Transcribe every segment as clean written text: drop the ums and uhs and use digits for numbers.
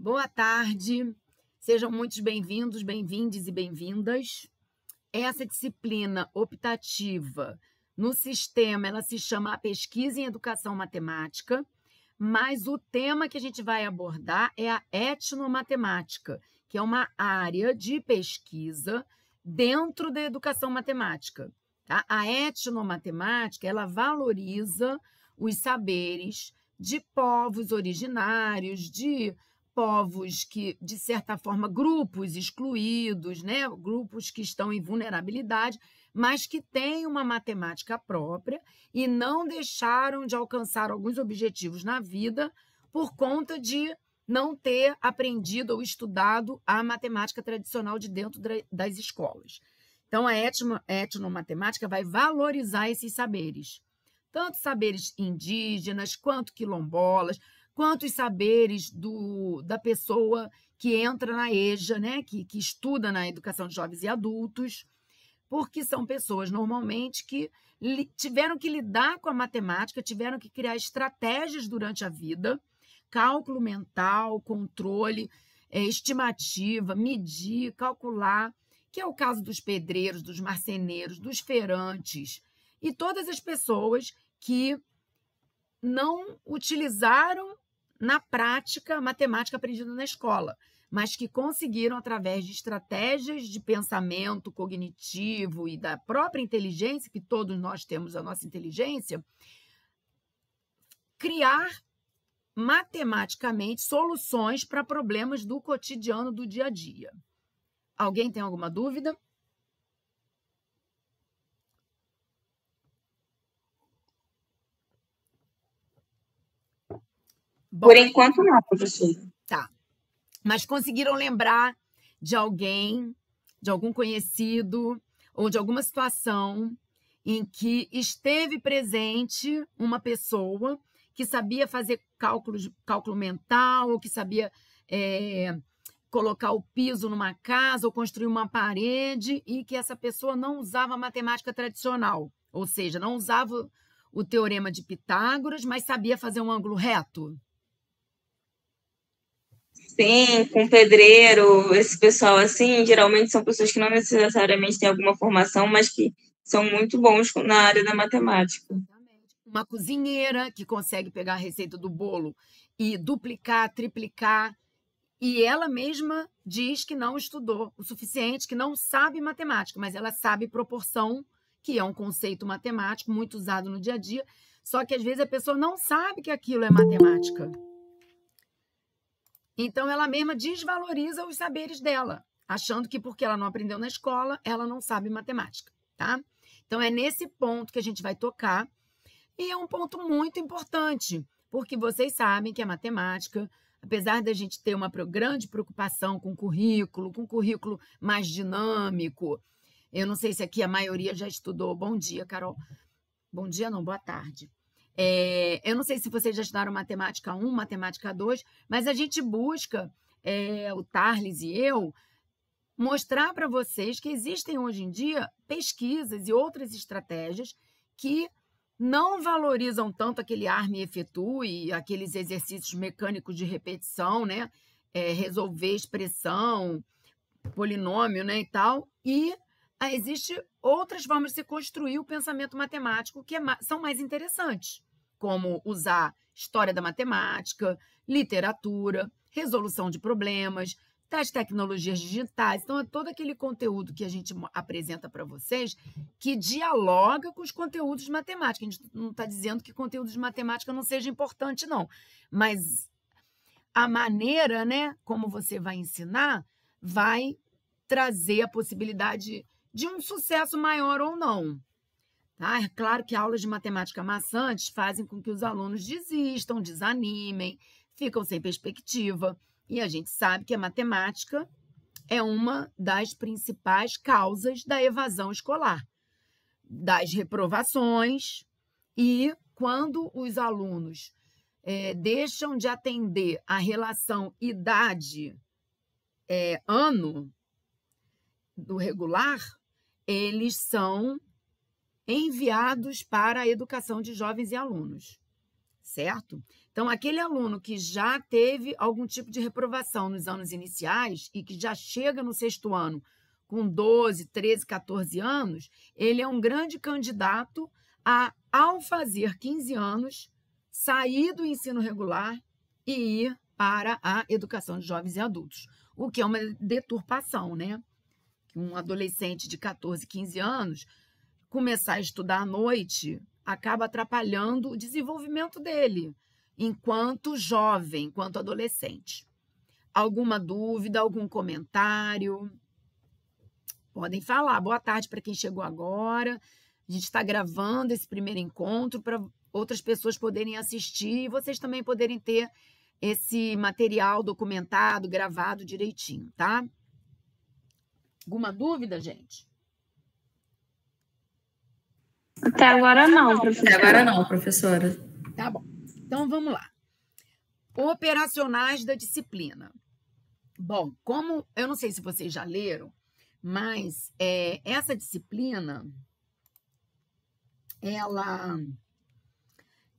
Boa tarde, sejam muito bem-vindos, bem-vindes e bem-vindas. Essa disciplina optativa no sistema, ela se chama a Pesquisa em Educação Matemática, mas o tema que a gente vai abordar é a etnomatemática, que é uma área de pesquisa dentro da educação matemática. Tá? A etnomatemática, ela valoriza os saberes de povos originários, de povos que, de certa forma, grupos excluídos, né? Grupos que estão em vulnerabilidade, mas que têm uma matemática própria e não deixaram de alcançar alguns objetivos na vida por conta de não ter aprendido ou estudado a matemática tradicional de dentro das escolas. Então, a etnomatemática vai valorizar esses saberes, tanto saberes indígenas, quanto quilombolas, quanto os saberes da pessoa que entra na EJA, né? que estuda na educação de jovens e adultos, porque são pessoas, normalmente, que tiveram que lidar com a matemática, tiveram que criar estratégias durante a vida, cálculo mental, controle, estimativa, medir, calcular, que é o caso dos pedreiros, dos marceneiros, dos feirantes, e todas as pessoas que não utilizaram na prática a matemática aprendida na escola, mas que conseguiram, através de estratégias de pensamento cognitivo e da própria inteligência, que todos nós temos a nossa inteligência, criar matematicamente soluções para problemas do cotidiano, do dia a dia. Alguém tem alguma dúvida? Bom, por enquanto não, professor. Tá. Mas conseguiram lembrar de alguém, de algum conhecido, ou de alguma situação em que esteve presente uma pessoa que sabia fazer cálculo mental, ou que sabia colocar o piso numa casa, ou construir uma parede, e que essa pessoa não usava matemática tradicional, ou seja, não usava o teorema de Pitágoras, mas sabia fazer um ângulo reto? Sim, com pedreiro, esse pessoal assim, geralmente são pessoas que não necessariamente têm alguma formação, mas que são muito bons na área da matemática. Uma cozinheira que consegue pegar a receita do bolo e duplicar, triplicar, e ela mesma diz que não estudou o suficiente, que não sabe matemática, mas ela sabe proporção, que é um conceito matemático muito usado no dia a dia, só que às vezes a pessoa não sabe que aquilo é matemática. Então, ela mesma desvaloriza os saberes dela, achando que porque ela não aprendeu na escola, ela não sabe matemática, tá? Então, é nesse ponto que a gente vai tocar, e é um ponto muito importante, porque vocês sabem que a matemática, apesar da gente ter uma grande preocupação com currículo mais dinâmico, eu não sei se aqui a maioria já estudou. Bom dia, Carol. Bom dia não, boa tarde. Eu não sei se vocês já estudaram matemática 1, matemática 2, mas a gente busca, o Tarles e eu, mostrar para vocês que existem hoje em dia pesquisas e outras estratégias que não valorizam tanto aquele arme e efetue, aqueles exercícios mecânicos de repetição, né? Resolver expressão, polinômio, né, e tal, e existem outras formas de se construir o pensamento matemático que são mais interessantes, como usar história da matemática, literatura, resolução de problemas, das tecnologias digitais. Então, é todo aquele conteúdo que a gente apresenta para vocês que dialoga com os conteúdos de matemática. A gente não está dizendo que conteúdo de matemática não seja importante, não. Mas a maneira, né, como você vai ensinar, vai trazer a possibilidade de um sucesso maior ou não. Tá? É claro que aulas de matemática maçantes fazem com que os alunos desistam, desanimem, ficam sem perspectiva. E a gente sabe que a matemática é uma das principais causas da evasão escolar, das reprovações, e quando os alunos deixam de atender a relação idade-ano do regular, eles são enviados para a educação de jovens e alunos, certo? Então, aquele aluno que já teve algum tipo de reprovação nos anos iniciais e que já chega no 6º ano com 12, 13, 14 anos, ele é um grande candidato a, ao fazer 15 anos, sair do ensino regular e ir para a educação de jovens e adultos, o que é uma deturpação, né? Um adolescente de 14, 15 anos começar a estudar à noite acaba atrapalhando o desenvolvimento dele enquanto jovem, enquanto adolescente. Alguma dúvida, algum comentário? Podem falar. Boa tarde para quem chegou agora. A gente está gravando esse primeiro encontro para outras pessoas poderem assistir e vocês também poderem ter esse material documentado, gravado direitinho, tá? Alguma dúvida, gente? Até agora não, professora. Até agora não, professora. Tá bom. Então, vamos lá. Operacionais da disciplina. Bom, como eu não sei se vocês já leram, mas essa disciplina,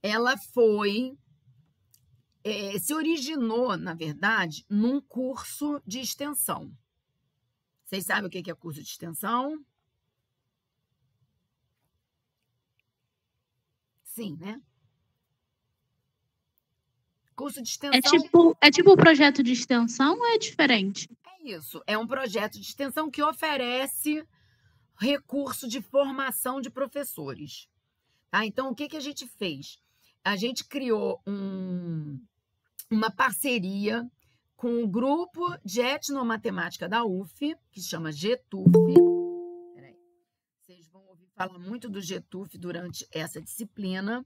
ela foi, se originou, na verdade, num curso de extensão. Vocês sabem o que é curso de extensão? Sim, né? Curso de extensão... É tipo um projeto de extensão ou é diferente? É isso, é um projeto de extensão que oferece recurso de formação de professores. Tá? Então, o que a gente fez? A gente criou uma parceria com o grupo de etnomatemática da UF, que se chama GETUF. Peraí. Vocês vão ouvir falar muito do GETUF durante essa disciplina.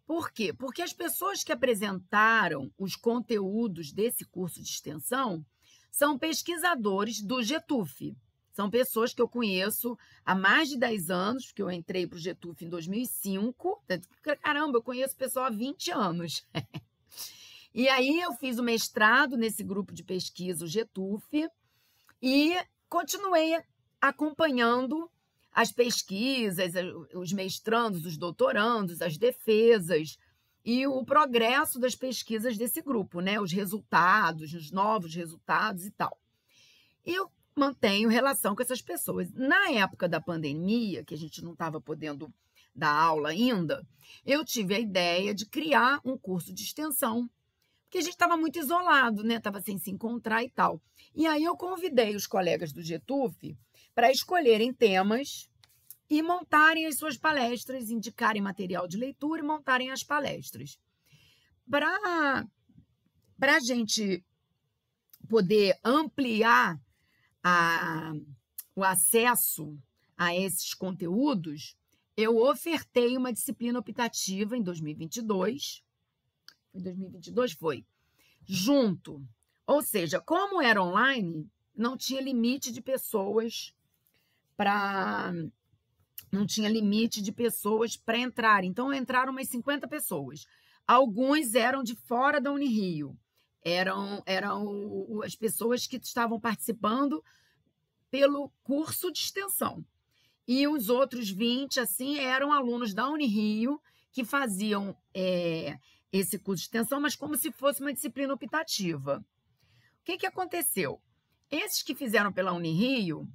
Por quê? Porque as pessoas que apresentaram os conteúdos desse curso de extensão são pesquisadores do GETUF. São pessoas que eu conheço há mais de 10 anos, porque eu entrei para o GETUF em 2005. Caramba, eu conheço o pessoal há 20 anos. E aí eu fiz o mestrado nesse grupo de pesquisa, o GETUF, e continuei acompanhando as pesquisas, os mestrandos, os doutorandos, as defesas e o progresso das pesquisas desse grupo, né? Os resultados, os novos resultados e tal. E eu mantenho relação com essas pessoas. Na época da pandemia, que a gente não estava podendo dar aula ainda, eu tive a ideia de criar um curso de extensão, porque a gente estava muito isolado, né? Estava sem se encontrar e tal. E aí eu convidei os colegas do GETUF para escolherem temas e montarem as suas palestras, indicarem material de leitura e montarem as palestras. Para a gente poder ampliar o acesso a esses conteúdos, eu ofertei uma disciplina optativa em 2022. Em 2022 foi junto. Ou seja, como era online, não tinha limite de pessoas para entrar. Então, entraram umas 50 pessoas. Alguns eram de fora da Unirio. Eram as pessoas que estavam participando pelo curso de extensão. E os outros 20, assim, eram alunos da Unirio que faziam esse curso de extensão, mas como se fosse uma disciplina optativa. O que aconteceu? Esses que fizeram pela Unirio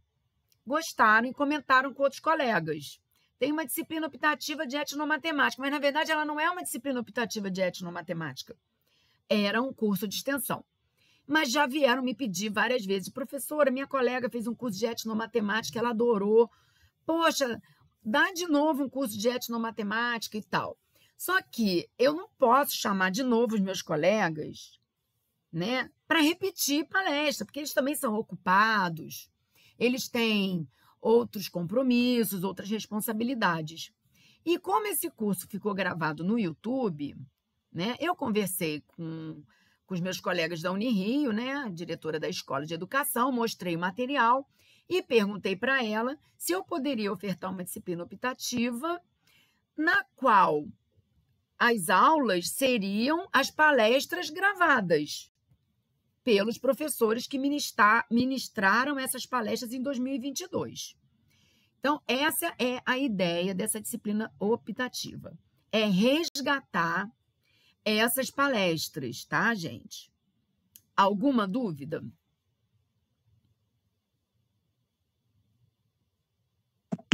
gostaram e comentaram com outros colegas. Tem uma disciplina optativa de etnomatemática, mas, na verdade, ela não é uma disciplina optativa de etnomatemática. Era um curso de extensão. Mas já vieram me pedir várias vezes, professora, minha colega fez um curso de etnomatemática, ela adorou. Poxa, dá de novo um curso de etnomatemática e tal. Só que eu não posso chamar de novo os meus colegas, né, para repetir palestra, porque eles também são ocupados, eles têm outros compromissos, outras responsabilidades. E como esse curso ficou gravado no YouTube, né, eu conversei com os meus colegas da Unirio, né, a diretora da Escola de Educação, mostrei o material e perguntei para ela se eu poderia ofertar uma disciplina optativa na qual as aulas seriam as palestras gravadas pelos professores que ministraram essas palestras em 2022. Então, essa é a ideia dessa disciplina optativa. É resgatar essas palestras, tá, gente? Alguma dúvida?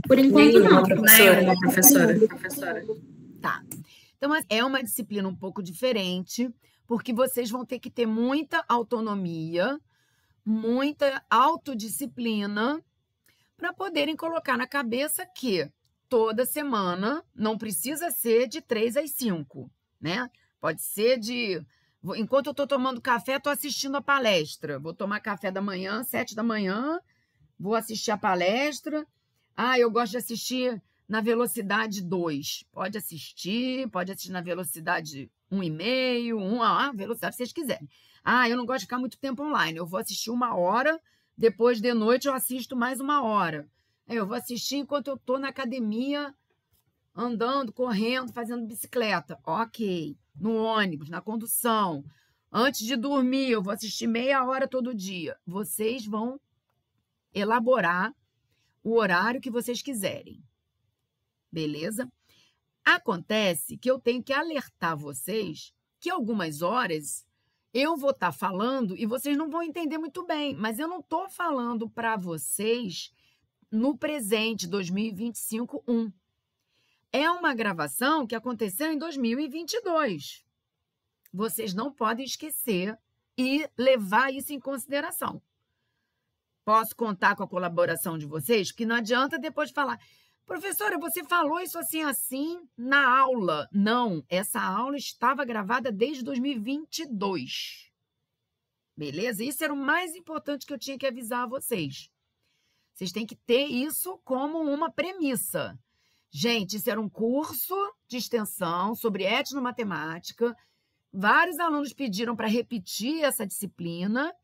Por enquanto, não. Professora. Tá. Então, é uma disciplina um pouco diferente, porque vocês vão ter que ter muita autonomia, muita autodisciplina, para poderem colocar na cabeça que toda semana não precisa ser de 3 às 5, né? Pode ser de... Enquanto eu estou tomando café, estou assistindo a palestra. Vou tomar café da manhã, 7 da manhã, vou assistir a palestra. Ah, eu gosto de assistir na velocidade 2. Pode assistir na velocidade 1,5, a velocidade que vocês quiserem. Ah, eu não gosto de ficar muito tempo online. Eu vou assistir 1 hora, depois de noite eu assisto mais 1 hora. Eu vou assistir enquanto eu estou na academia, andando, correndo, fazendo bicicleta. Ok. No ônibus, na condução. Antes de dormir, eu vou assistir meia hora todo dia. Vocês vão elaborar o horário que vocês quiserem. Beleza? Acontece que eu tenho que alertar vocês que algumas horas eu vou estar falando e vocês não vão entender muito bem, mas eu não estou falando para vocês no presente 2025-1. É uma gravação que aconteceu em 2022. Vocês não podem esquecer e levar isso em consideração. Posso contar com a colaboração de vocês? Porque não adianta depois falar, professora, você falou isso assim na aula. Não, essa aula estava gravada desde 2022. Beleza? Isso era o mais importante que eu tinha que avisar a vocês. Vocês têm que ter isso como uma premissa. Gente, isso era um curso de extensão sobre etnomatemática. Vários alunos pediram para repetir essa disciplina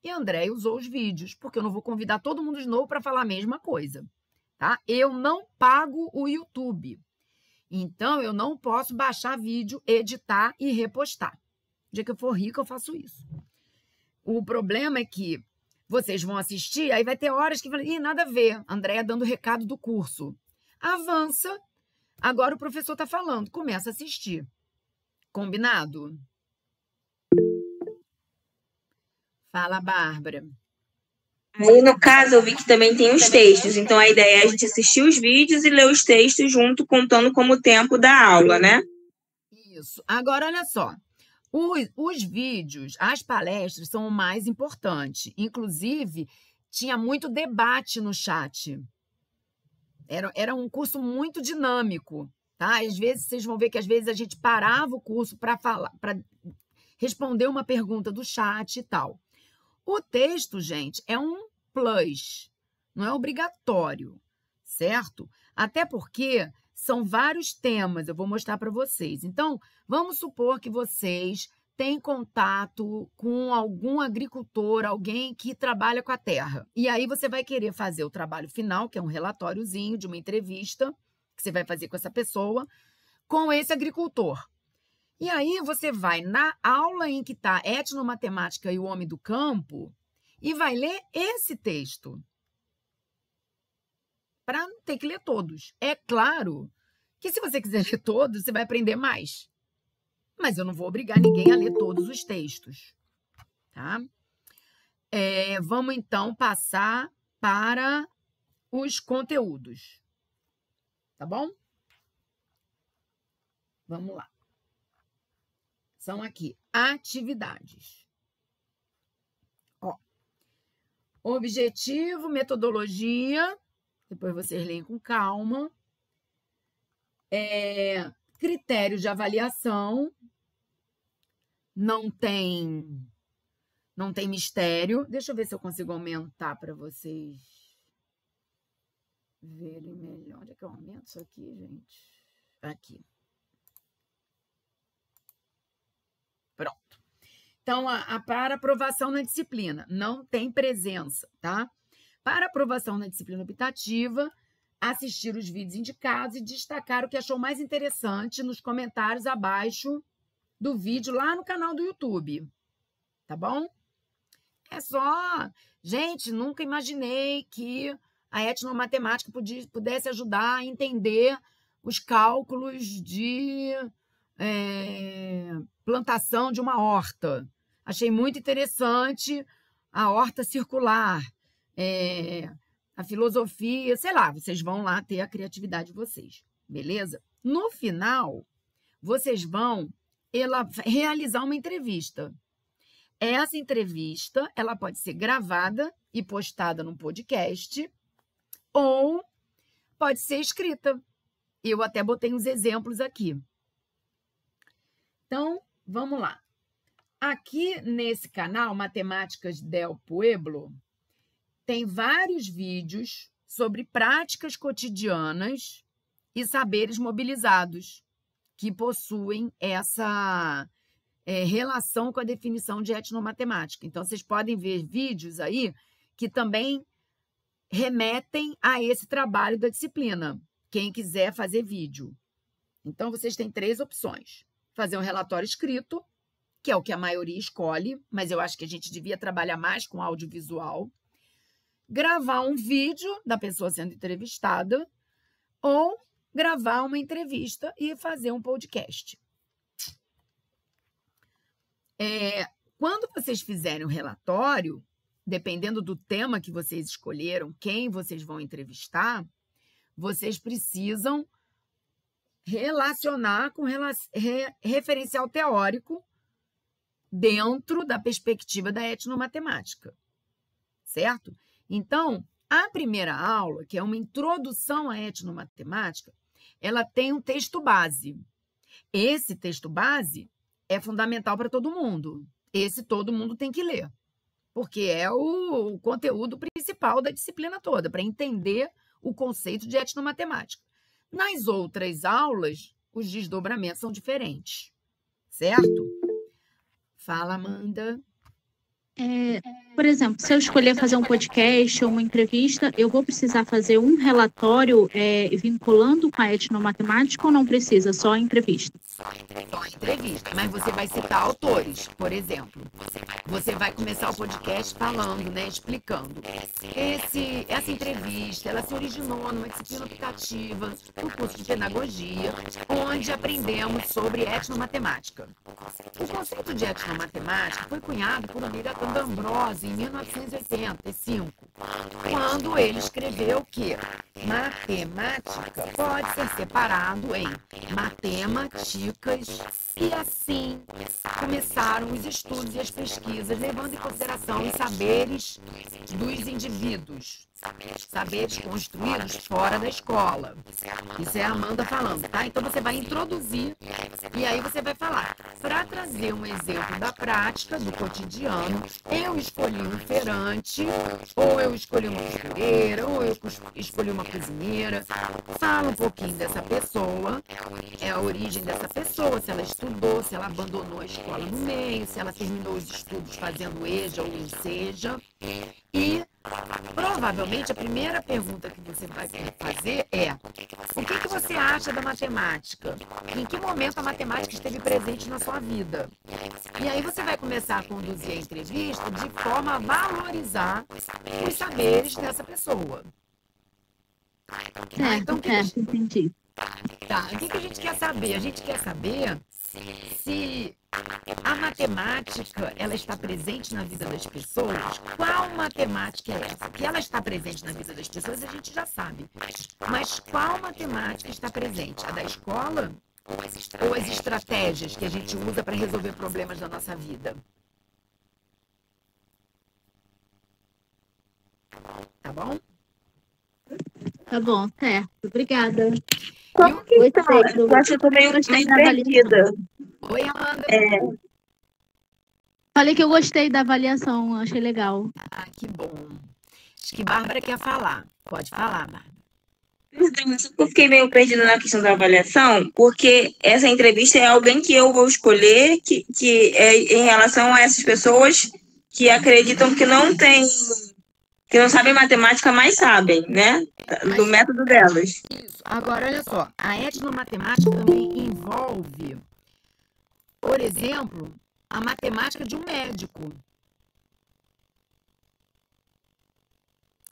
e a Andréia usou os vídeos, porque eu não vou convidar todo mundo de novo para falar a mesma coisa. Tá? Eu não pago o YouTube. Então, eu não posso baixar vídeo, editar e repostar. No dia que eu for rica, eu faço isso. O problema é que vocês vão assistir, aí vai ter horas que falam, nada a ver, Andréia dando o recado do curso. Avança, agora o professor está falando, começa a assistir. Combinado? Fala, Bárbara. Aí, no caso, eu vi que também tem os textos. Então, a ideia é a gente assistir os vídeos e ler os textos junto, contando como tempo da aula, né? Isso. Agora, olha só. Os vídeos, as palestras são o mais importante. Inclusive, tinha muito debate no chat. Era um curso muito dinâmico, tá? Às vezes, vocês vão ver que às vezes a gente parava o curso para responder uma pergunta do chat e tal. O texto, gente, é um plus, não é obrigatório, certo? Até porque são vários temas, eu vou mostrar para vocês. Então, vamos supor que vocês têm contato com algum agricultor, alguém que trabalha com a terra. E aí você vai querer fazer o trabalho final, que é um relatóriozinho de uma entrevista que você vai fazer com essa pessoa, com esse agricultor. E aí você vai na aula em que está etnomatemática e o homem do campo e vai ler esse texto. Para não ter que ler todos. É claro que se você quiser ler todos, você vai aprender mais. Mas eu não vou obrigar ninguém a ler todos os textos. Tá? Vamos, então, passar para os conteúdos. Tá bom? Vamos lá. São aqui, atividades. Ó, objetivo, metodologia, depois vocês leem com calma. Critérios de avaliação, não tem mistério. Deixa eu ver se eu consigo aumentar para vocês verem melhor. Onde é que eu aumento isso aqui, gente? Aqui. Pronto. Então, para aprovação na disciplina, não tem presença, tá? Para aprovação na disciplina optativa, assistir os vídeos indicados e destacar o que achou mais interessante nos comentários abaixo do vídeo lá no canal do YouTube, tá bom? É só... Gente, nunca imaginei que a etnomatemática pudesse ajudar a entender os cálculos de plantação de uma horta. Achei muito interessante a horta circular, a filosofia, sei lá, vocês vão lá ter a criatividade de vocês, beleza? No final, vocês vão realizar uma entrevista. Essa entrevista, ela pode ser gravada e postada num podcast ou pode ser escrita. Eu até botei uns exemplos aqui. Então, vamos lá. Aqui nesse canal, Matemáticas del Pueblo, tem vários vídeos sobre práticas cotidianas e saberes mobilizados que possuem essa relação com a definição de etnomatemática. Então, vocês podem ver vídeos aí que também remetem a esse trabalho da disciplina, quem quiser fazer vídeo. Então, vocês têm 3 opções. Fazer um relatório escrito, que é o que a maioria escolhe, mas eu acho que a gente devia trabalhar mais com audiovisual. Gravar um vídeo da pessoa sendo entrevistada ou gravar uma entrevista e fazer um podcast. Quando vocês fizerem um relatório, dependendo do tema que vocês escolheram, quem vocês vão entrevistar, vocês precisam relacionar com referencial teórico dentro da perspectiva da etnomatemática, certo? Então, a primeira aula, que é uma introdução à etnomatemática, ela tem um texto base. Esse texto base é fundamental para todo mundo. Esse todo mundo tem que ler, porque é o conteúdo principal da disciplina toda, para entender o conceito de etnomatemática. Nas outras aulas, os desdobramentos são diferentes, certo? Fala, Amanda. Por exemplo, se eu escolher fazer um podcast ou uma entrevista, eu vou precisar fazer um relatório vinculando com a etnomatemática ou não precisa? Só a entrevista? Só a entrevista, mas você vai citar autores, por exemplo. Você vai começar o podcast falando, né, explicando. Essa entrevista, ela se originou numa disciplina aplicativa do curso de pedagogia, onde aprendemos sobre etnomatemática. O conceito de etnomatemática foi cunhado por Olivia D'Ambrosio em 1985, quando ele escreveu que matemática pode ser separado em matemáticas, e assim começaram os estudos e as pesquisas, levando em consideração os saberes dos indivíduos, saberes construídos fora da escola. Isso é a Amanda falando, tá? Então você vai introduzir e aí você vai falar. Para trazer um exemplo da prática, do cotidiano, eu escolhi um feirante, ou eu escolhi uma costureira, ou eu escolhi uma cozinheira. Fala um pouquinho dessa pessoa, a origem dessa pessoa, se ela estudou, se ela abandonou a escola no meio, se ela terminou os estudos fazendo EJA ou INSEJA. E provavelmente a primeira pergunta que você vai fazer é: o que você acha da matemática? Em que momento a matemática esteve presente na sua vida? E aí você vai começar a conduzir a entrevista de forma a valorizar os saberes dessa pessoa. Então, entendi. Tá, o que a gente quer saber? A gente quer saber se a matemática, ela está presente na vida das pessoas. Qual matemática é essa? Que ela está presente na vida das pessoas, a gente já sabe. Mas qual matemática está presente? A da escola ou as estratégias que a gente usa para resolver problemas da nossa vida? Tá bom? Tá bom, certo. Obrigada. Como que então? Eu acho que eu tô meio perdida. Oi, Amanda. Falei que eu gostei da avaliação, achei legal. Ah, que bom. Acho que Bárbara quer falar. Pode falar, Bárbara. Eu fiquei meio perdida na questão da avaliação, porque essa entrevista é alguém que eu vou escolher, que é em relação a essas pessoas que acreditam que não sabem matemática, mas sabem, né? Do método delas. Isso. Agora, olha só, a etnomatemática também envolve, por exemplo, a matemática de um médico.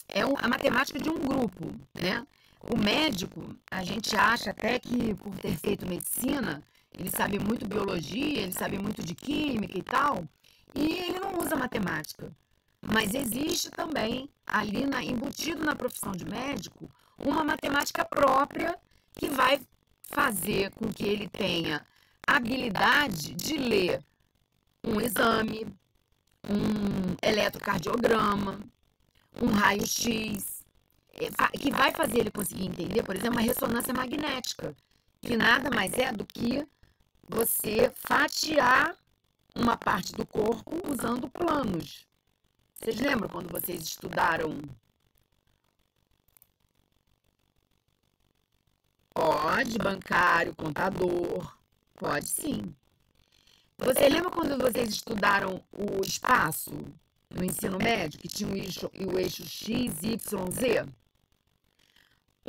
É a matemática de um grupo, né? O médico, a gente acha até que, por ter feito medicina, ele sabe muito biologia, ele sabe muito de química e tal, e ele não usa matemática. Mas existe também, ali embutido na profissão de médico, uma matemática própria que vai fazer com que ele tenha habilidade de ler um exame, um eletrocardiograma, um raio-x, que vai fazer ele conseguir entender, por exemplo, uma ressonância magnética, que nada mais é do que você fatiar uma parte do corpo usando planos. Vocês lembram quando vocês estudaram? Pode, bancário, contador, pode sim. Você lembra quando vocês estudaram o espaço no ensino médio, que tinha o eixo X, Y, Z?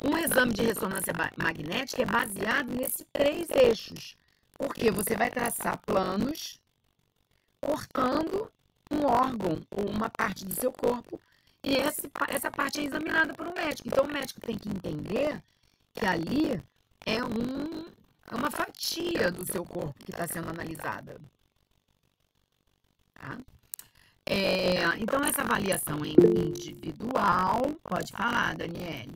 Um exame de ressonância magnética é baseado nesses 3 eixos, porque você vai traçar planos cortando um órgão ou uma parte do seu corpo e essa parte é examinada por um médico. Então, o médico tem que entender que ali é uma fatia do seu corpo que está sendo analisada. Tá? Então, essa avaliação é individual. Pode falar, Daniele.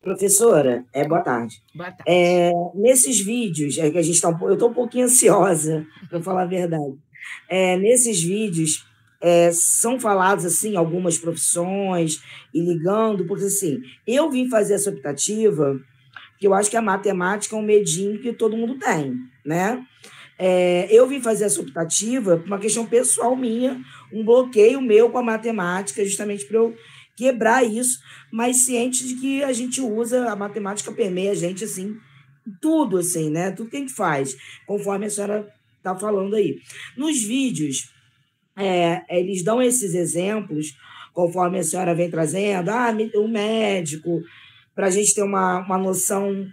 Professora, boa tarde. Boa tarde. Nesses vídeos, que a gente eu estou um pouquinho ansiosa, para falar a verdade. Nesses vídeos, são falados assim algumas profissões e ligando, porque assim, eu vim fazer essa optativa, porque eu acho que a matemática é um medinho que todo mundo tem, né? Eu vim fazer essa optativa por uma questão pessoal minha, um bloqueio meu com a matemática, justamente para eu quebrar isso, mas ciente de que a gente usa, a matemática permeia a gente, assim, tudo, assim, né? Tudo que a gente faz, conforme a senhora está falando aí. Nos vídeos, eles dão esses exemplos, conforme a senhora vem trazendo, o médico, para a gente ter uma noção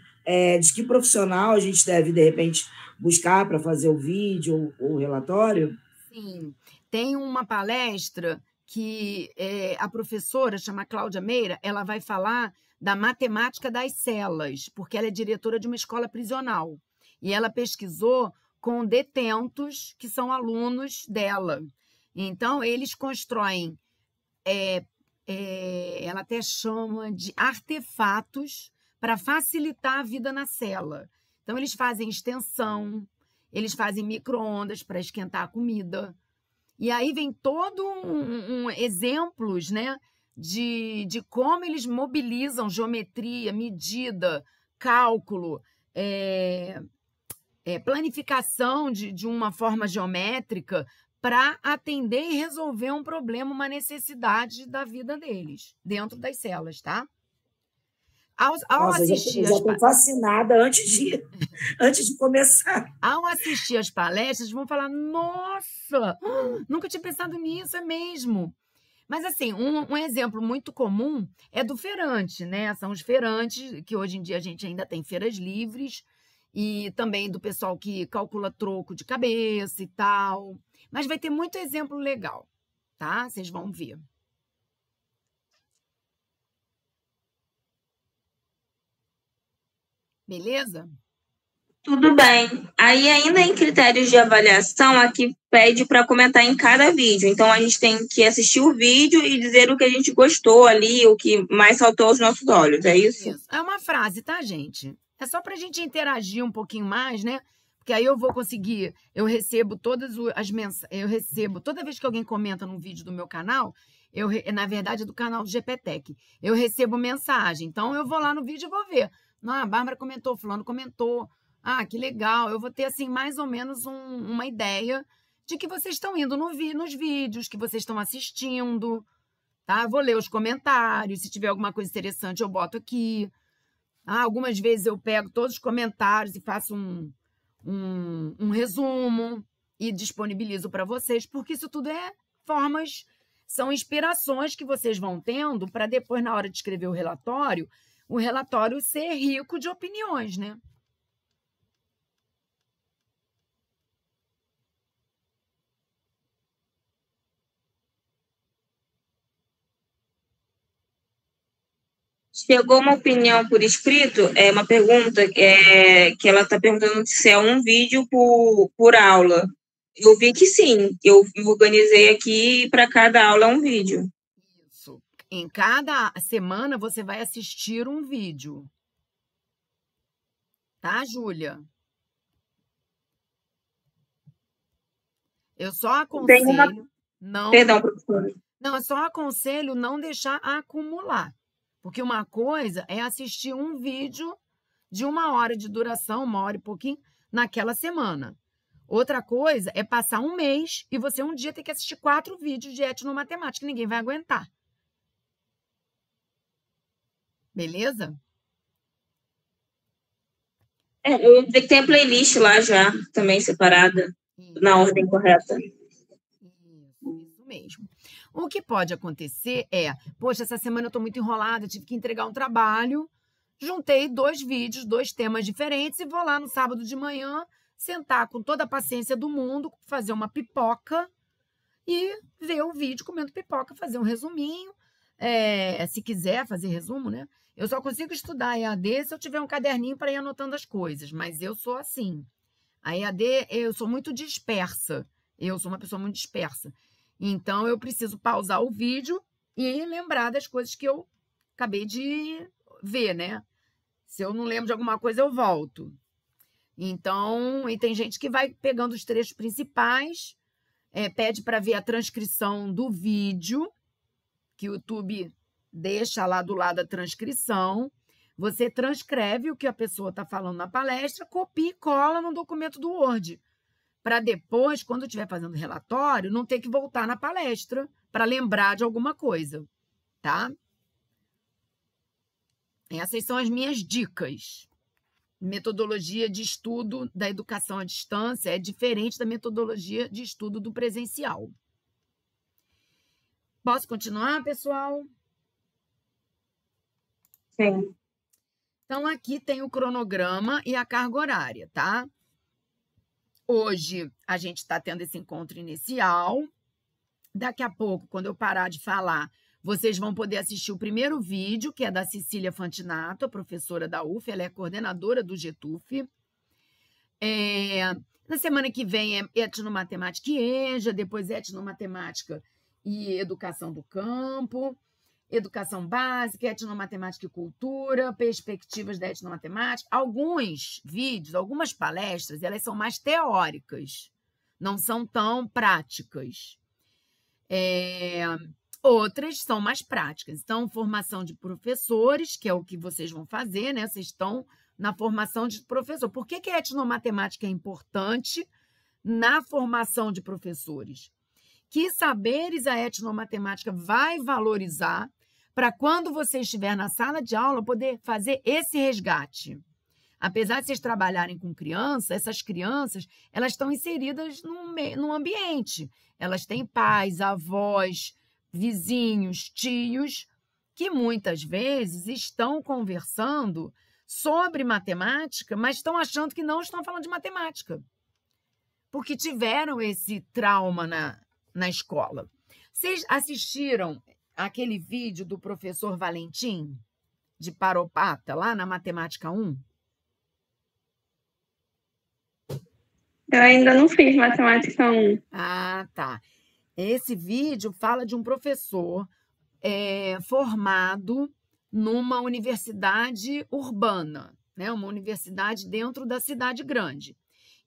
de que profissional a gente deve, de repente, buscar para fazer o vídeo ou o relatório? Sim, tem uma palestra que a professora, chama Cláudia Meira, ela vai falar da matemática das celas, porque ela é diretora de uma escola prisional. E ela pesquisou com detentos que são alunos dela. Então, eles constroem, ela até chama de artefatos para facilitar a vida na cela. Então, eles fazem extensão, eles fazem micro-ondas para esquentar a comida. E aí vem todo exemplos, né, de como eles mobilizam geometria, medida, cálculo, planificação de uma forma geométrica para atender e resolver um problema, uma necessidade da vida deles, dentro das celas, tá? Nossa, assistir já estou fascinada antes de começar. Ao assistir as palestras, vão falar, nossa, nunca tinha pensado nisso, é mesmo. Mas, assim, um exemplo muito comum é do feirante, né? São os feirantes, que hoje em dia a gente ainda tem feiras livres, e também do pessoal que calcula troco de cabeça e tal. Mas vai ter muito exemplo legal, tá? Vocês vão ver. Beleza? Tudo bem. Aí, ainda em critérios de avaliação, aqui pede para comentar em cada vídeo. Então, a gente tem que assistir o vídeo e dizer o que a gente gostou ali, o que mais saltou aos nossos olhos, é isso? Isso. É uma frase, tá, gente? É só para a gente interagir um pouquinho mais, né? Porque aí eu vou conseguir, eu recebo todas as mensagens, eu recebo, toda vez que alguém comenta num vídeo do meu canal, na verdade é do canal do GPTech, eu recebo mensagem. Então, eu vou lá no vídeo e vou ver. A Bárbara comentou, fulano comentou. Que legal. Eu vou ter, assim, mais ou menos uma ideia de que vocês estão indo nos vídeos, que vocês estão assistindo, tá? Eu vou ler os comentários, se tiver alguma coisa interessante eu boto aqui. Algumas vezes eu pego todos os comentários e faço um resumo e disponibilizo para vocês, porque isso tudo são inspirações que vocês vão tendo para depois, na hora de escrever o relatório ser rico de opiniões, né? Chegou uma opinião por escrito, é uma pergunta que ela está perguntando se é um vídeo por aula. Eu vi que sim, eu organizei aqui para cada aula um vídeo. Isso. Em cada semana você vai assistir um vídeo. Tá, Júlia? Eu só aconselho não. Perdão, professora. Não, eu só aconselho não deixar acumular. Porque uma coisa é assistir um vídeo de 1 hora de duração, 1 hora e pouquinho, naquela semana. Outra coisa é passar um mês e você um dia ter que assistir 4 vídeos de etnomatemática. Ninguém vai aguentar. Beleza? Eu vi que tem a playlist lá já, também separada, na ordem correta. Isso mesmo. O que pode acontecer é, poxa, essa semana eu estou muito enrolada, tive que entregar um trabalho, juntei 2 vídeos, 2 temas diferentes e vou lá no sábado de manhã sentar com toda a paciência do mundo, fazer uma pipoca e ver o vídeo comendo pipoca, fazer um resuminho, se quiser fazer resumo, né? Eu só consigo estudar EAD se eu tiver um caderninho para ir anotando as coisas, mas eu sou assim. A EAD, eu sou muito dispersa, eu sou uma pessoa muito dispersa. Então, eu preciso pausar o vídeo e lembrar das coisas que eu acabei de ver, né? Se eu não lembro de alguma coisa, eu volto. Então, e tem gente que vai pegando os trechos principais, pede para ver a transcrição do vídeo, que o YouTube deixa lá do lado a transcrição. Você transcreve o que a pessoa está falando na palestra, copia e cola no documento do Word, para depois, quando estiver fazendo relatório, não ter que voltar na palestra para lembrar de alguma coisa, tá? Essas são as minhas dicas. Metodologia de estudo da educação à distância é diferente da metodologia de estudo do presencial. Posso continuar, pessoal? Sim. Então, aqui tem o cronograma e a carga horária, tá? Hoje, a gente está tendo esse encontro inicial. Daqui a pouco, quando eu parar de falar, vocês vão poder assistir o primeiro vídeo, que é da Cecília Fantinato, a professora da UF, ela é coordenadora do GETUF. Na semana que vem é etnomatemática e EJA, depois etnomatemática e educação do campo, educação básica, etnomatemática e cultura, perspectivas da etnomatemática. Alguns vídeos, algumas palestras, elas são mais teóricas, não são tão práticas. Outras são mais práticas. Então, formação de professores, que é o que vocês vão fazer, né? Vocês estão na formação de professor. Por que a etnomatemática é importante na formação de professores? Que saberes a etnomatemática vai valorizar para quando você estiver na sala de aula poder fazer esse resgate. Apesar de vocês trabalharem com crianças, essas crianças elas estão inseridas num ambiente. Elas têm pais, avós, vizinhos, tios, que muitas vezes estão conversando sobre matemática, mas estão achando que não estão falando de matemática, porque tiveram esse trauma na escola. Vocês assistiram aquele vídeo do professor Valentim, de Paropata, lá na Matemática 1? Eu ainda não fiz Matemática 1. Ah, tá. Esse vídeo fala de um professor formado numa universidade urbana, né? Uma universidade dentro da cidade grande.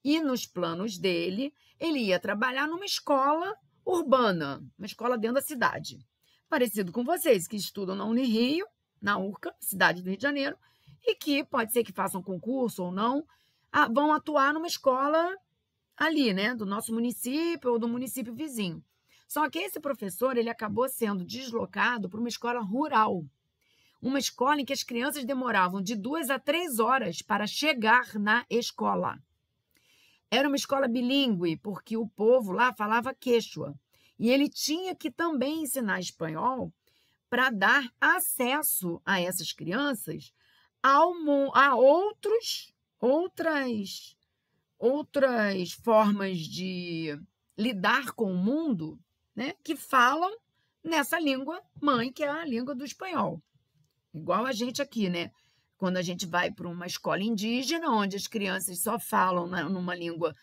E nos planos dele, ele ia trabalhar numa escola urbana, uma escola dentro da cidade. Parecido com vocês que estudam na Unirio, na URCA, cidade do Rio de Janeiro, e que pode ser que façam concurso ou não, vão atuar numa escola ali, né, do nosso município ou do município vizinho. Só que esse professor, ele acabou sendo deslocado para uma escola rural, uma escola em que as crianças demoravam de 2 a 3 horas para chegar na escola. Era uma escola bilíngue, porque o povo lá falava quechua. E ele tinha que também ensinar espanhol para dar acesso a essas crianças a outras formas de lidar com o mundo, né, que falam nessa língua mãe, que é a língua do espanhol. Igual a gente aqui, né? Quando a gente vai para uma escola indígena, onde as crianças só falam numa língua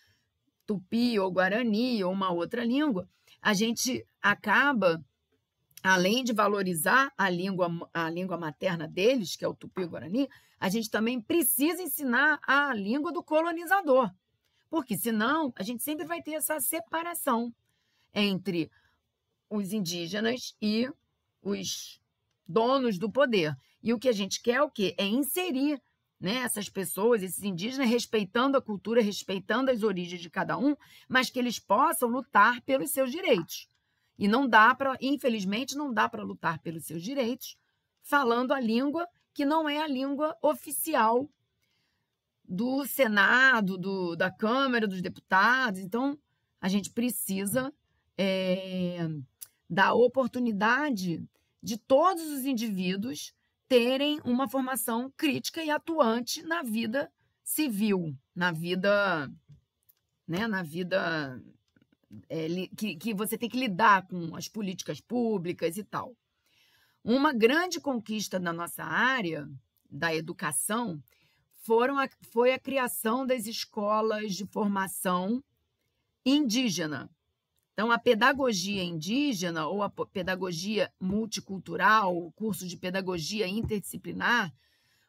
tupi ou guarani ou uma outra língua, a gente acaba, além de valorizar a língua materna deles, que é o tupi-guarani, a gente também precisa ensinar a língua do colonizador, porque senão a gente sempre vai ter essa separação entre os indígenas e os donos do poder. E o que a gente quer o quê? É inserir, né, essas pessoas, esses indígenas, respeitando a cultura, respeitando as origens de cada um, mas que eles possam lutar pelos seus direitos. E não dá para, infelizmente, não dá para lutar pelos seus direitos falando a língua que não é a língua oficial do Senado, da Câmara dos Deputados. Então, a gente precisa dar oportunidade de todos os indivíduos terem uma formação crítica e atuante na vida civil, na vida, né, que você tem que lidar com as políticas públicas e tal. Uma grande conquista da nossa área, da educação, foi a criação das escolas de formação indígena. Então, a pedagogia indígena ou a pedagogia multicultural, o curso de pedagogia interdisciplinar,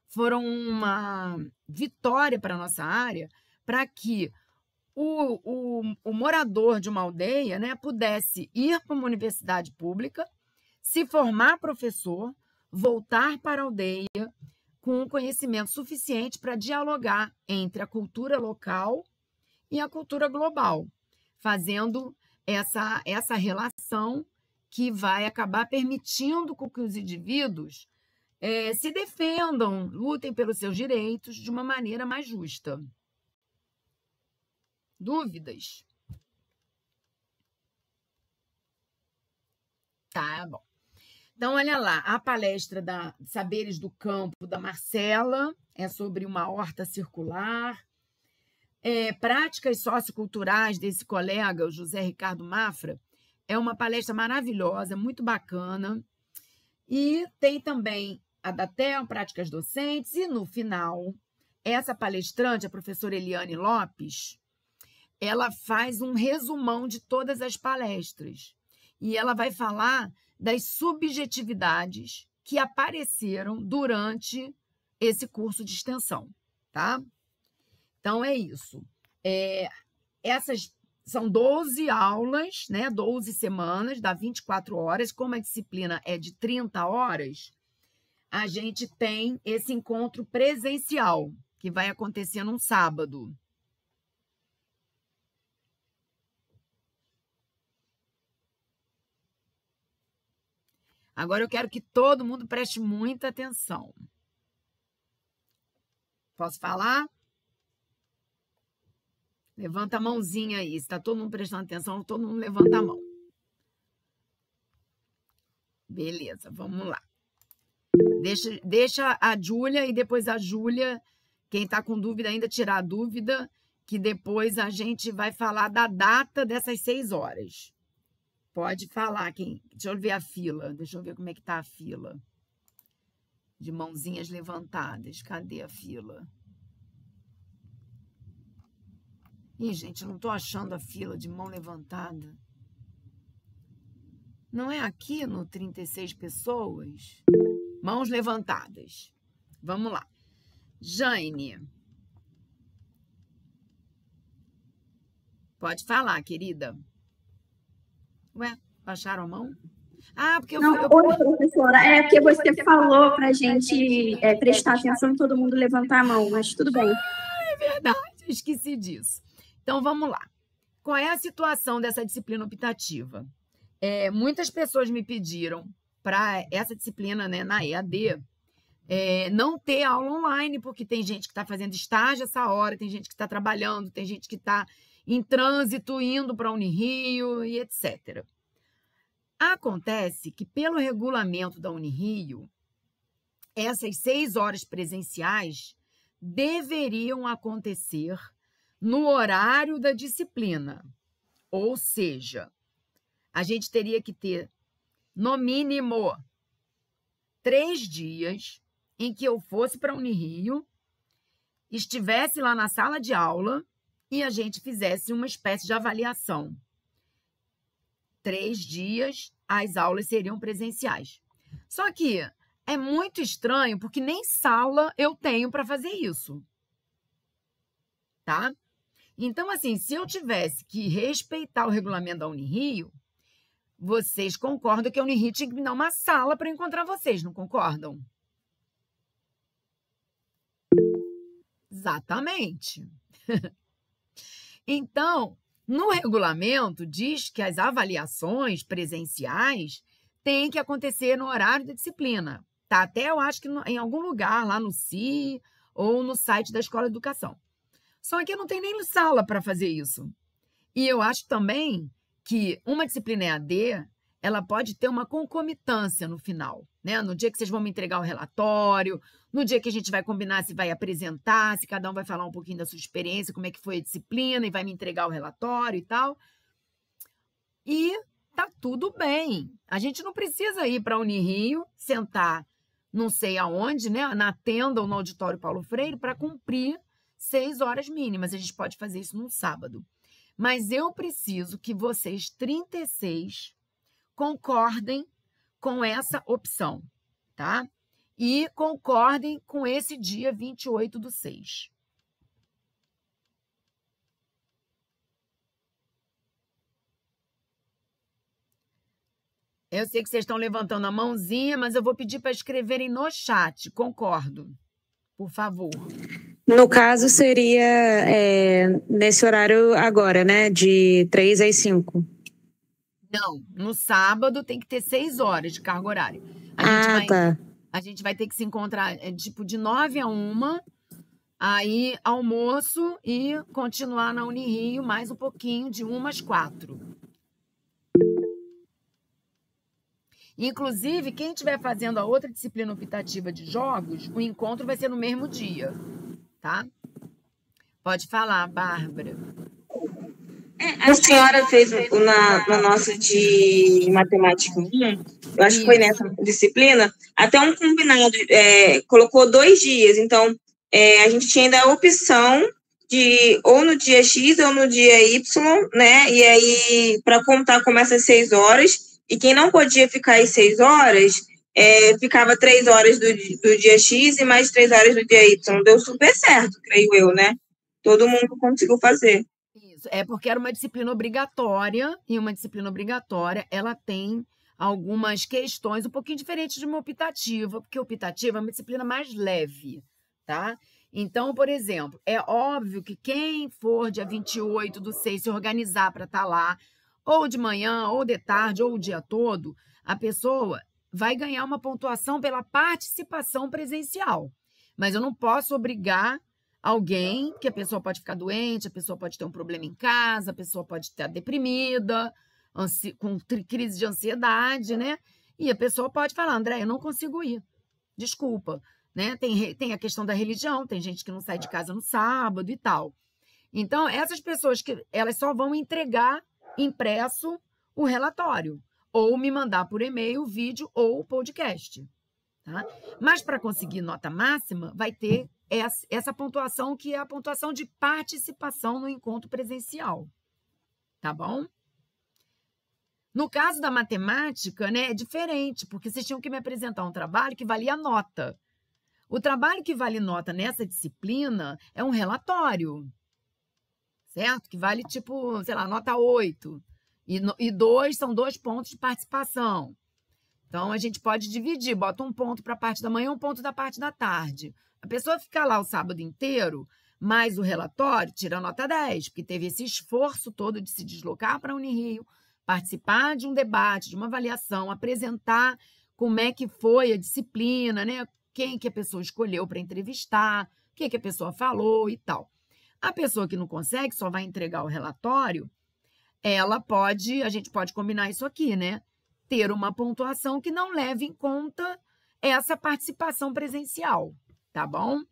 foram uma vitória para a nossa área, para que o morador de uma aldeia, né, pudesse ir para uma universidade pública, se formar professor, voltar para a aldeia com um conhecimento suficiente para dialogar entre a cultura local e a cultura global, fazendo essa relação que vai acabar permitindo que os indivíduos se defendam, lutem pelos seus direitos de uma maneira mais justa. Dúvidas? Tá bom. Então, olha lá, a palestra da Saberes do Campo, da Marcela, é sobre uma horta circular. Práticas socioculturais desse colega, o José Ricardo Mafra, é uma palestra maravilhosa, muito bacana. E tem também a da TEL, Práticas Docentes, e no final, essa palestrante, a professora Eliane Lopes, ela faz um resumão de todas as palestras. E ela vai falar das subjetividades que apareceram durante esse curso de extensão, tá? Então, é isso. Essas são 12 aulas, né? 12 semanas, dá 24 horas. Como a disciplina é de 30 horas, a gente tem esse encontro presencial, que vai acontecer num sábado. Agora eu quero que todo mundo preste muita atenção. Posso falar? Levanta a mãozinha aí. Se está todo mundo prestando atenção, todo mundo levanta a mão. Beleza, vamos lá. Deixa a Júlia e depois a Júlia, quem está com dúvida ainda, tirar a dúvida, que depois a gente vai falar da data dessas 6 horas. Pode falar. Deixa eu ver a fila. Deixa eu ver como é que está a fila. De mãozinhas levantadas. Cadê a fila? Ih, gente, eu não estou achando a fila de mão levantada. Não é aqui no 36 pessoas? Mãos levantadas. Vamos lá. Jane. Pode falar, querida. Ué, baixaram a mão? Ah, porque Oi, professora. É porque você falou para a gente prestar atenção e todo mundo levantar a mão, mas tudo bem. É verdade, esqueci disso. Então, vamos lá. Qual é a situação dessa disciplina optativa? Muitas pessoas me pediram para essa disciplina, né, na EAD, não ter aula online, porque tem gente que está fazendo estágio essa hora, tem gente que está trabalhando, tem gente que está em trânsito, indo para a Unirio e etc. Acontece que, pelo regulamento da Unirio, essas 6 horas presenciais deveriam acontecer no horário da disciplina. Ou seja, a gente teria que ter, no mínimo, 3 dias em que eu fosse para a Unirio, estivesse lá na sala de aula e a gente fizesse uma espécie de avaliação. 3 dias, as aulas seriam presenciais. Só que é muito estranho, porque nem sala eu tenho para fazer isso. Tá? Então, assim, se eu tivesse que respeitar o regulamento da Unirio, vocês concordam que a Unirio tinha que me dar uma sala para encontrar vocês, não concordam? Exatamente. Então, no regulamento, diz que as avaliações presenciais têm que acontecer no horário da disciplina. Tá? Até eu acho que em algum lugar, lá no CI ou no site da Escola de Educação. Só que não tem nem sala para fazer isso. E eu acho também que uma disciplina EAD, ela pode ter uma concomitância no final, né? No dia que vocês vão me entregar o relatório, no dia que a gente vai combinar se vai apresentar, se cada um vai falar um pouquinho da sua experiência, como é que foi a disciplina e vai me entregar o relatório e tal. E tá tudo bem. A gente não precisa ir para a Unirio, sentar não sei aonde, né? Na tenda ou no auditório Paulo Freire, para cumprir 6 horas mínimas. A gente pode fazer isso no sábado. Mas eu preciso que vocês, 36, concordem com essa opção, tá? E concordem com esse dia 28/6. Eu sei que vocês estão levantando a mãozinha, mas eu vou pedir para escreverem no chat. Concordo. Por favor. No caso, seria nesse horário agora, né? De 3 às 5. Não, no sábado tem que ter 6 horas de carga horária. Tá. A gente vai ter que se encontrar tipo de 9 a 1, aí almoço e continuar na Unirio mais um pouquinho, de 1 às 4. Inclusive, quem estiver fazendo a outra disciplina optativa de jogos, o encontro vai ser no mesmo dia, tá? Pode falar, Bárbara. A senhora fez na nossa de matemática 1, eu acho que foi nessa disciplina, até um combinado, colocou 2 dias, então a gente tinha ainda a opção de ou no dia X ou no dia Y, né? E aí, para contar como essas 6 horas, e quem não podia ficar às 6 horas, ficava 3 horas do dia X e mais 3 horas do dia Y. Deu super certo, creio eu, né? Todo mundo conseguiu fazer. Isso, porque era uma disciplina obrigatória, e uma disciplina obrigatória, ela tem algumas questões um pouquinho diferentes de uma optativa, porque a optativa é uma disciplina mais leve, tá? Então, por exemplo, é óbvio que quem for dia 28/6 se organizar para estar lá, ou de manhã, ou de tarde, ou o dia todo, a pessoa vai ganhar uma pontuação pela participação presencial. Mas eu não posso obrigar alguém, que a pessoa pode ficar doente, a pessoa pode ter um problema em casa, a pessoa pode estar deprimida, com crise de ansiedade, né? E a pessoa pode falar, André, eu não consigo ir. Desculpa, né? Tem a questão da religião, tem gente que não sai de casa no sábado e tal. Então, essas pessoas que elas só vão entregar impresso o relatório, ou me mandar por e-mail o vídeo ou o podcast. Tá? Mas para conseguir nota máxima, vai ter essa pontuação, que é a pontuação de participação no encontro presencial. Tá bom? No caso da matemática, né, é diferente, porque vocês tinham que me apresentar um trabalho que valia nota. O trabalho que vale nota nessa disciplina é um relatório, certo? Que vale, tipo, sei lá, nota 8. E 2 são 2 pontos de participação. Então, a gente pode dividir, bota um ponto para a parte da manhã, um ponto da parte da tarde. A pessoa ficar lá o sábado inteiro, mais o relatório, tira nota 10, porque teve esse esforço todo de se deslocar para a Unirio, participar de um debate, de uma avaliação, apresentar como é que foi a disciplina, né? Quem que a pessoa escolheu para entrevistar, o que a pessoa falou e tal. A pessoa que não consegue, só vai entregar o relatório, a gente pode combinar isso aqui, né? Ter uma pontuação que não leve em conta essa participação presencial, tá bom?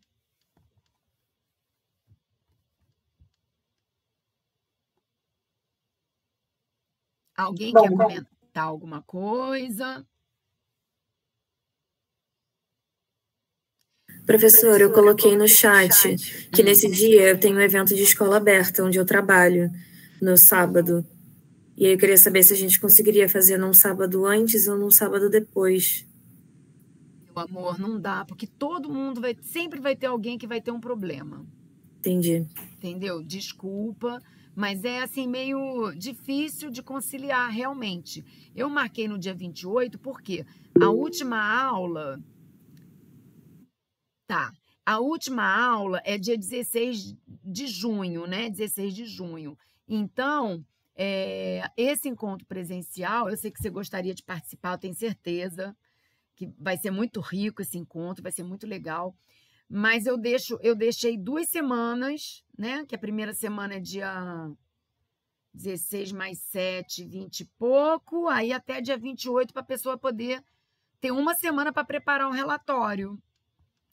Alguém quer comentar alguma coisa? Professor, eu coloquei no chat que nesse dia eu tenho um evento de escola aberta, onde eu trabalho, no sábado. E aí eu queria saber se a gente conseguiria fazer num sábado antes ou num sábado depois. Meu amor, não dá, porque todo mundo sempre vai ter alguém que vai ter um problema. Entendi. Entendeu? Desculpa, mas é assim meio difícil de conciliar realmente. Eu marquei no dia 28 porque a última aula... Tá. A última aula é dia 16 de junho, né? 16 de junho. Então, esse encontro presencial, eu sei que você gostaria de participar, eu tenho certeza que vai ser muito rico esse encontro, vai ser muito legal. Mas eu deixei 2 semanas, né? Que a primeira semana é dia 16 mais 7, 20 e pouco, aí até dia 28 para a pessoa poder ter uma semana para preparar um relatório.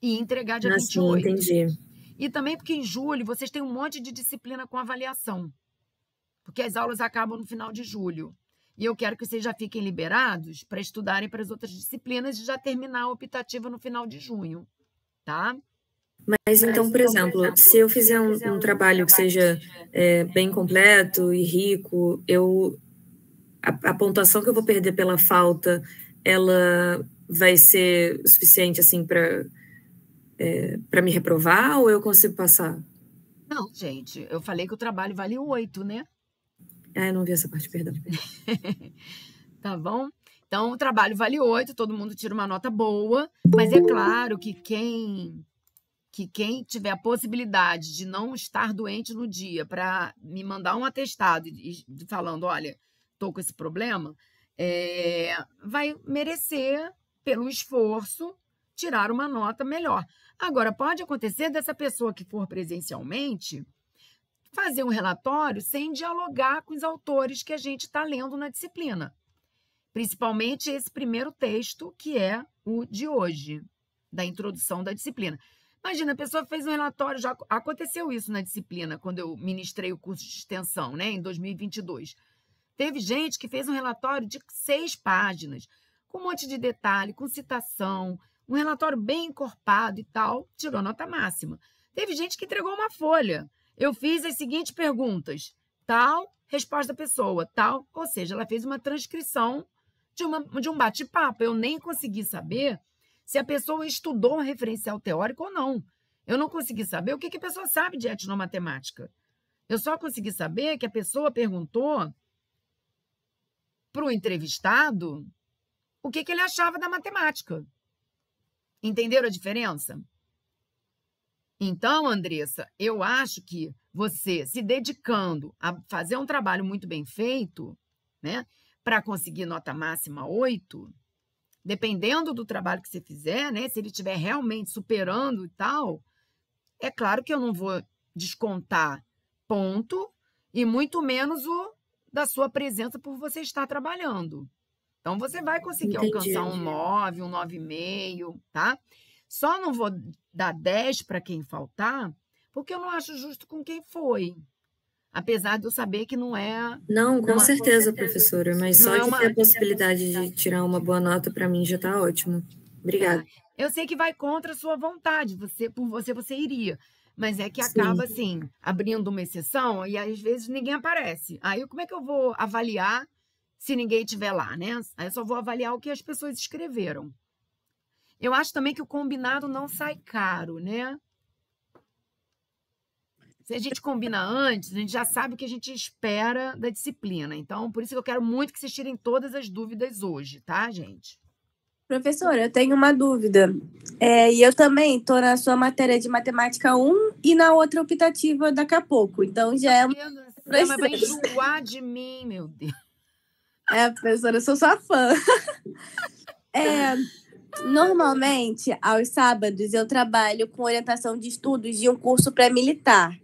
E entregar dia 28. Entendi. E também porque em julho vocês têm um monte de disciplina com avaliação. Porque as aulas acabam no final de julho. E eu quero que vocês já fiquem liberados para estudarem para as outras disciplinas e já terminar a optativa no final de junho. Tá? Mas então, por exemplo, se eu fizer um trabalho que seja bem completo e rico, a pontuação que eu vou perder pela falta, ela vai ser o suficiente assim para me reprovar ou eu consigo passar? Não, gente, eu falei que o trabalho vale 8, né? Eu não vi essa parte, perdão. Tá bom? Então, o trabalho vale 8, todo mundo tira uma nota boa, mas é claro que quem tiver a possibilidade de não estar doente no dia para me mandar um atestado falando, olha, tô com esse problema, vai merecer, pelo esforço, tirar uma nota melhor. Agora, pode acontecer dessa pessoa que for presencialmente fazer um relatório sem dialogar com os autores que a gente está lendo na disciplina. Principalmente esse primeiro texto, que é o de hoje, da introdução da disciplina. Imagina, a pessoa fez um relatório, já aconteceu isso na disciplina, quando eu ministrei o curso de extensão, né, em 2022. Teve gente que fez um relatório de 6 páginas, com um monte de detalhe, com citação, um relatório bem encorpado e tal, tirou nota máxima. Teve gente que entregou uma folha. Eu fiz as seguintes perguntas, tal, resposta da pessoa, tal. Ou seja, ela fez uma transcrição de um bate-papo. Eu nem consegui saber se a pessoa estudou um referencial teórico ou não. Eu não consegui saber o que a pessoa sabe de etnomatemática. Eu só consegui saber que a pessoa perguntou para o entrevistado o que ele achava da matemática. Entenderam a diferença? Então, Andressa, eu acho que você se dedicando a fazer um trabalho muito bem feito, né, para conseguir nota máxima 8, dependendo do trabalho que você fizer, né, se ele estiver realmente superando e tal, é claro que eu não vou descontar ponto e muito menos o da sua presença por você estar trabalhando. Então, você vai conseguir alcançar um 9, um 9,5, tá? Só não vou dar 10 para quem faltar, porque eu não acho justo com quem foi. Apesar de eu saber que não é... Não, com certeza, professora, mas só de ter a possibilidade de tirar uma boa nota, para mim, já está ótimo. Obrigada. Eu sei que vai contra a sua vontade, por você iria. Mas é que acaba, assim, abrindo uma exceção e às vezes ninguém aparece. Aí como é que eu vou avaliar se ninguém estiver lá, né? Aí eu só vou avaliar o que as pessoas escreveram. Eu acho também que o combinado não sai caro, né? Se a gente combina antes, a gente já sabe o que a gente espera da disciplina. Então, por isso que eu quero muito que vocês tirem todas as dúvidas hoje, tá, gente? Professora, eu tenho uma dúvida. E eu também estou na sua matéria de matemática 1 e na outra optativa daqui a pouco. Então, já é... Mas vai enjoar de mim, meu Deus. Professora, eu sou sua fã. Normalmente, aos sábados, eu trabalho com orientação de estudos de um curso pré-militar.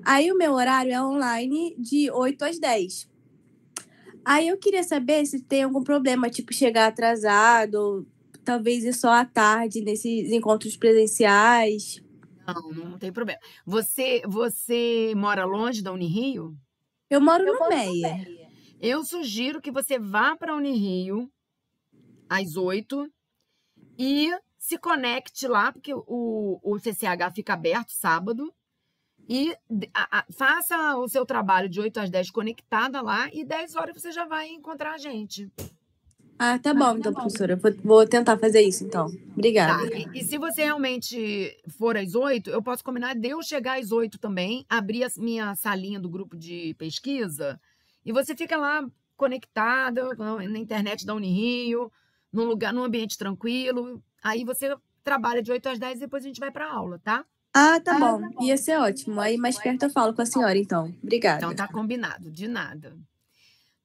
Aí, o meu horário é online de 8 às 10. Aí, eu queria saber se tem algum problema, tipo chegar atrasado, talvez ir só à tarde nesses encontros presenciais. Não tem problema. Você mora longe da Unirio? Eu moro no Meia. Eu sugiro que você vá para a Unirio às 8 e se conecte lá, porque o CCH fica aberto sábado, e faça o seu trabalho de 8 às 10 conectada lá, e 10 horas você já vai encontrar a gente. Ah, tá bom, então, professora. Vou tentar fazer isso, então. Obrigada. Tá. E se você realmente for às 8, eu posso combinar de eu chegar às 8 também, abrir a minha salinha do grupo de pesquisa, e você fica lá conectada na internet da Unirio, num ambiente tranquilo. Aí você trabalha de 8 às 10 e depois a gente vai para aula, tá? Ah, tá bom. Ia ser ótimo. Aí mais perto eu falo com a senhora, então. Obrigada. Então tá combinado, de nada.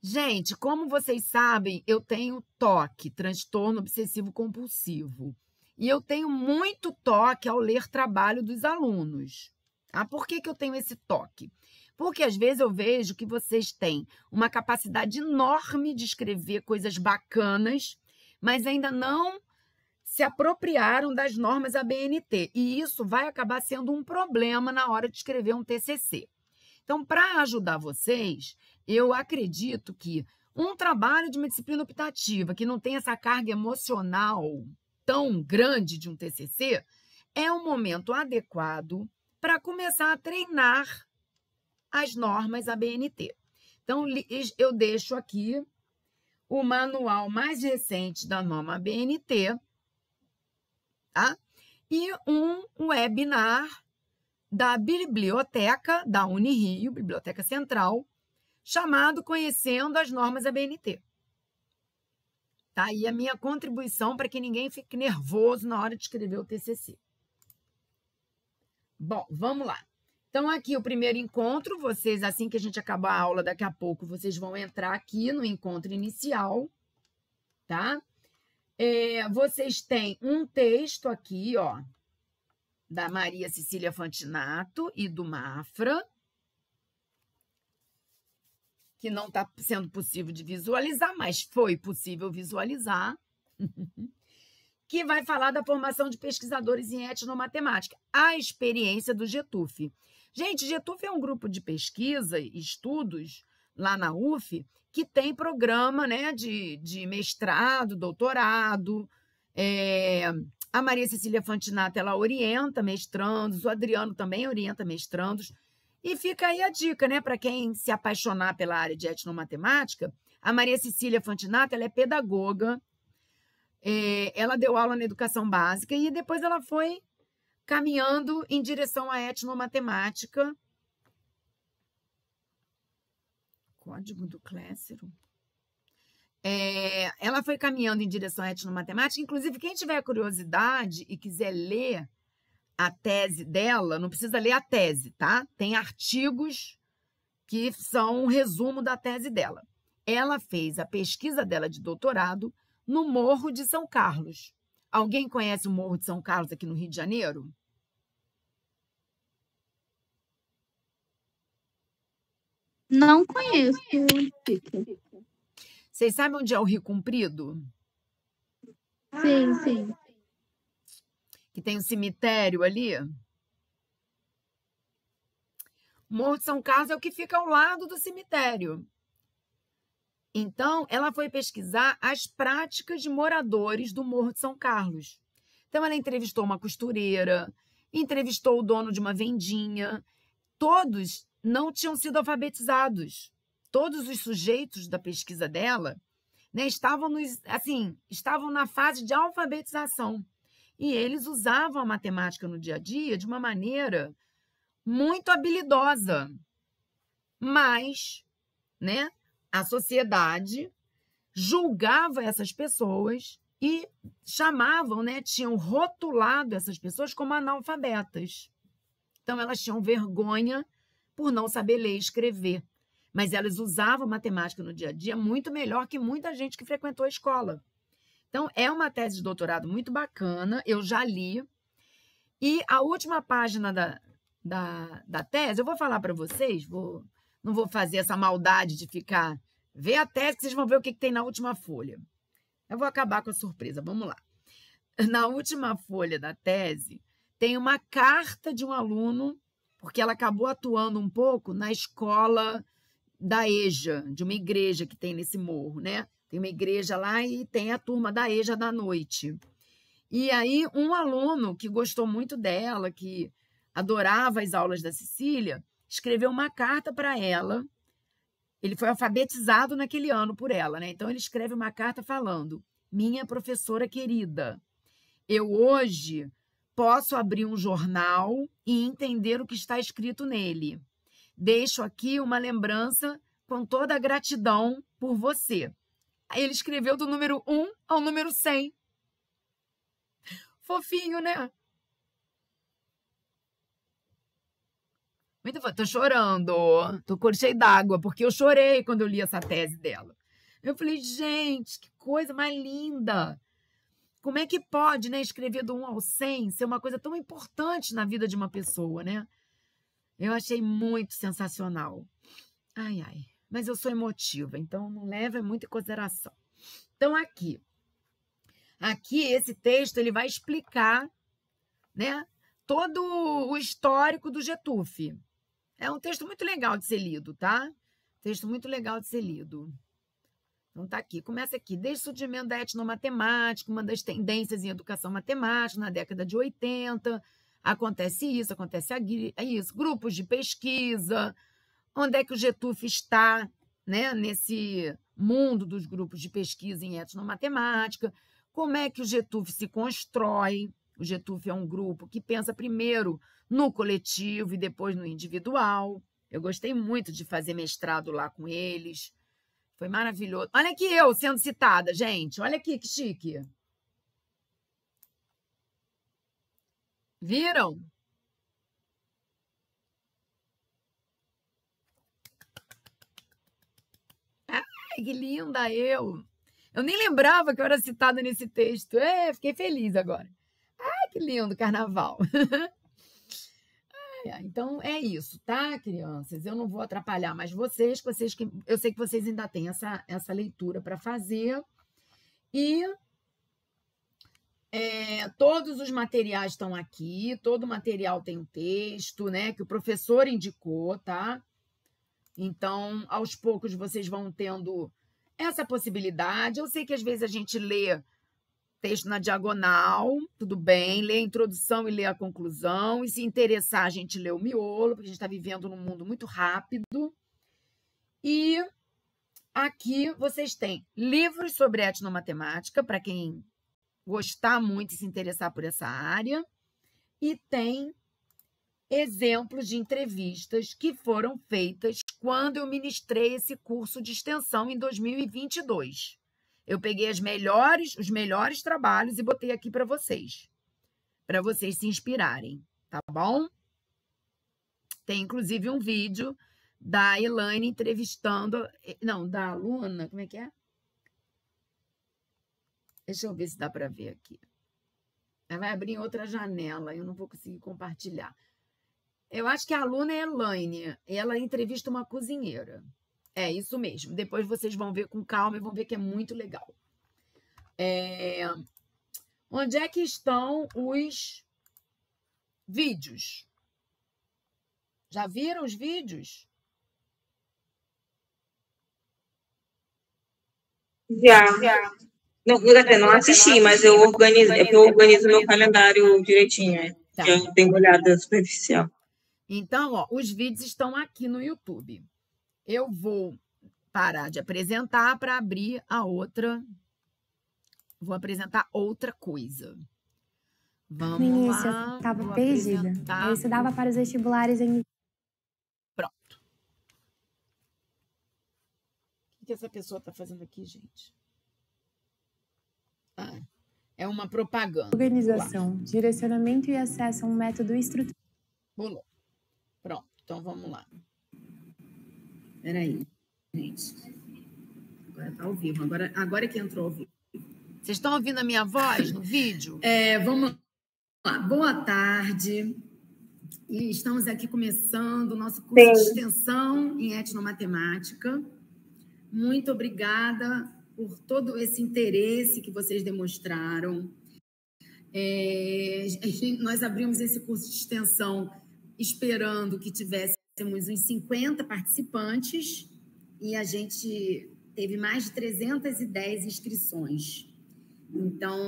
Gente, como vocês sabem, eu tenho TOC, transtorno obsessivo compulsivo. E eu tenho muito TOC ao ler trabalho dos alunos. Tá? Por que eu tenho esse TOC? Porque às vezes eu vejo que vocês têm uma capacidade enorme de escrever coisas bacanas, mas ainda não se apropriaram das normas ABNT. E isso vai acabar sendo um problema na hora de escrever um TCC. Então, para ajudar vocês, eu acredito que um trabalho de uma disciplina optativa que não tem essa carga emocional tão grande de um TCC é um momento adequado para começar a treinar as normas ABNT. Então, eu deixo aqui o manual mais recente da norma ABNT, tá? E um webinar da biblioteca da Unirio, Biblioteca Central, chamado Conhecendo as Normas ABNT. Tá aí a minha contribuição para que ninguém fique nervoso na hora de escrever o TCC. Bom, vamos lá. Então, aqui o primeiro encontro, vocês, assim que a gente acabar a aula daqui a pouco, vocês vão entrar aqui no encontro inicial, tá? Vocês têm um texto aqui, ó, da Maria Cecília Fantinato e do Mafra, que não está sendo possível de visualizar, mas foi possível visualizar, que vai falar da formação de pesquisadores em etnomatemática, a experiência do GETUF. Gente, GETUF é um grupo de pesquisa e estudos lá na UF que tem programa, né, de mestrado, doutorado. A Maria Cecília Fantinato, ela orienta mestrandos, o Adriano também orienta mestrandos. E fica aí a dica, né, para quem se apaixonar pela área de etnomatemática. A Maria Cecília Fantinato, ela é pedagoga, ela deu aula na educação básica e depois ela foi caminhando em direção à etnomatemática. Código do Clécero. Ela foi caminhando em direção à etnomatemática. Inclusive, quem tiver curiosidade e quiser ler a tese dela, não precisa ler a tese, tá? Tem artigos que são um resumo da tese dela. Ela fez a pesquisa dela de doutorado no Morro de São Carlos. Alguém conhece o Morro de São Carlos aqui no Rio de Janeiro? Não conheço. Vocês sabem onde é o Rio Comprido? Sim, sim. Que tem um cemitério ali? O Morro de São Carlos é o que fica ao lado do cemitério. Então, ela foi pesquisar as práticas de moradores do Morro de São Carlos. Então, ela entrevistou uma costureira, entrevistou o dono de uma vendinha. Todos não tinham sido alfabetizados. Todos os sujeitos da pesquisa dela, né, estavam na fase de alfabetização. E eles usavam a matemática no dia a dia de uma maneira muito habilidosa. Mas, né, a sociedade julgava essas pessoas e chamavam, né, tinham rotulado essas pessoas como analfabetas. Então, elas tinham vergonha por não saber ler e escrever. Mas elas usavam matemática no dia a dia muito melhor que muita gente que frequentou a escola. Então, é uma tese de doutorado muito bacana, eu já li. E a última página da tese, eu vou falar para vocês, não vou fazer essa maldade de ficar... Vê a tese que vocês vão ver o que tem na última folha. Eu vou acabar com a surpresa, vamos lá. Na última folha da tese, tem uma carta de um aluno, porque ela acabou atuando um pouco na escola da EJA, de uma igreja que tem nesse morro, né? Tem uma igreja lá e tem a turma da EJA da noite. E aí, um aluno que gostou muito dela, que adorava as aulas da Cecília, escreveu uma carta para ela. Ele foi alfabetizado naquele ano por ela, né? Então, ele escreve uma carta falando: minha professora querida, eu hoje posso abrir um jornal e entender o que está escrito nele. Deixo aqui uma lembrança com toda a gratidão por você. Aí ele escreveu do número 1 ao número 100. Fofinho, né? Muito fofo. Tô chorando. Tô com o olho cheio d'água, porque eu chorei quando eu li essa tese dela. Eu falei, gente, que coisa mais linda. Como é que pode, né, escrever do 1 ao 100 ser uma coisa tão importante na vida de uma pessoa, né? Eu achei muito sensacional. Ai, ai. Mas eu sou emotiva, então não leva muito em consideração. Então, aqui esse texto ele vai explicar, né, todo o histórico do Getúlio. É um texto muito legal de ser lido, tá? Texto muito legal de ser lido. Então, tá aqui. Começa aqui. Desde o surgimento da etnomatemática, uma das tendências em educação matemática, na década de 80, acontece isso, acontece isso. Grupos de pesquisa. Onde é que o Getúlio está, né, nesse mundo dos grupos de pesquisa em etnomatemática? Como é que o Getúlio se constrói? O Getúlio é um grupo que pensa primeiro no coletivo e depois no individual. Eu gostei muito de fazer mestrado lá com eles. Foi maravilhoso. Olha aqui eu sendo citada, gente. Olha aqui, que chique. Viram? Ai, que linda eu. Eu nem lembrava que eu era citada nesse texto. Fiquei feliz agora. Ai, que lindo, carnaval. Então, é isso, tá, crianças? Eu não vou atrapalhar mais vocês que eu sei que vocês ainda têm essa leitura para fazer. E todos os materiais estão aqui, todo material tem um texto, né, que o professor indicou, tá? Então, aos poucos, vocês vão tendo essa possibilidade. Eu sei que às vezes a gente lê texto na diagonal, tudo bem, lê a introdução e lê a conclusão, e se interessar a gente lê o miolo, porque a gente está vivendo num mundo muito rápido. E aqui vocês têm livros sobre etnomatemática, para quem gostar muito e se interessar por essa área, e tem exemplos de entrevistas que foram feitas quando eu ministrei esse curso de extensão em 2022. Eu peguei os melhores trabalhos e botei aqui para vocês se inspirarem, tá bom? Tem, inclusive, um vídeo da Elaine entrevistando... Não, da aluna, como é que é? Deixa eu ver se dá para ver aqui. Ela vai abrir em outra janela, eu não vou conseguir compartilhar. Eu acho que a aluna é Elaine, ela entrevista uma cozinheira. É isso mesmo. Depois vocês vão ver com calma e vão ver que é muito legal. Onde é que estão os vídeos? Já viram os vídeos? Já. Não assisti, mas eu organizo meu calendário direitinho. Tá. Eu tenho uma olhada superficial. Então, ó, os vídeos estão aqui no YouTube. Eu vou parar de apresentar para abrir a outra. Vou apresentar outra coisa. Vamos No início, lá. eu estava Vou perdida. apresentar. Eu estudava para os vestibulares em... Pronto. O que essa pessoa está fazendo aqui, gente? É uma propaganda. Organização, direcionamento e acesso a um método estruturado. Pulou. Pronto, então vamos lá. Espera aí, gente. Agora está ao vivo. Agora que entrou ao vivo. Vocês estão ouvindo a minha voz no vídeo? Vamos lá. Boa tarde. E estamos aqui começando o nosso curso de extensão em etnomatemática. Muito obrigada por todo esse interesse que vocês demonstraram. Nós abrimos esse curso de extensão esperando que tivéssemos uns 50 participantes e a gente teve mais de 310 inscrições. Então,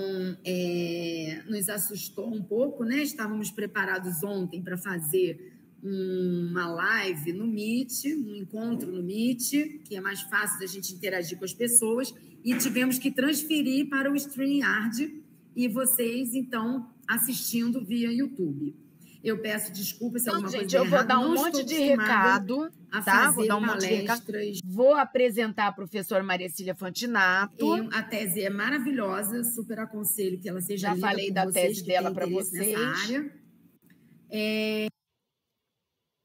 nos assustou um pouco, né? Estávamos preparados ontem para fazer uma live no Meet, um encontro no Meet, que é mais fácil da gente interagir com as pessoas, e tivemos que transferir para o StreamYard, e vocês, então, assistindo via YouTube. Eu peço desculpas se alguma coisa eu vou errada. dar um monte de recado, tá? Vou dar um monte de recado. Vou apresentar a professora Maria Cília Fantinato. A tese é maravilhosa, super aconselho que ela seja Já lida falei por da vocês tese que dela têm para interesse vocês. nessa área.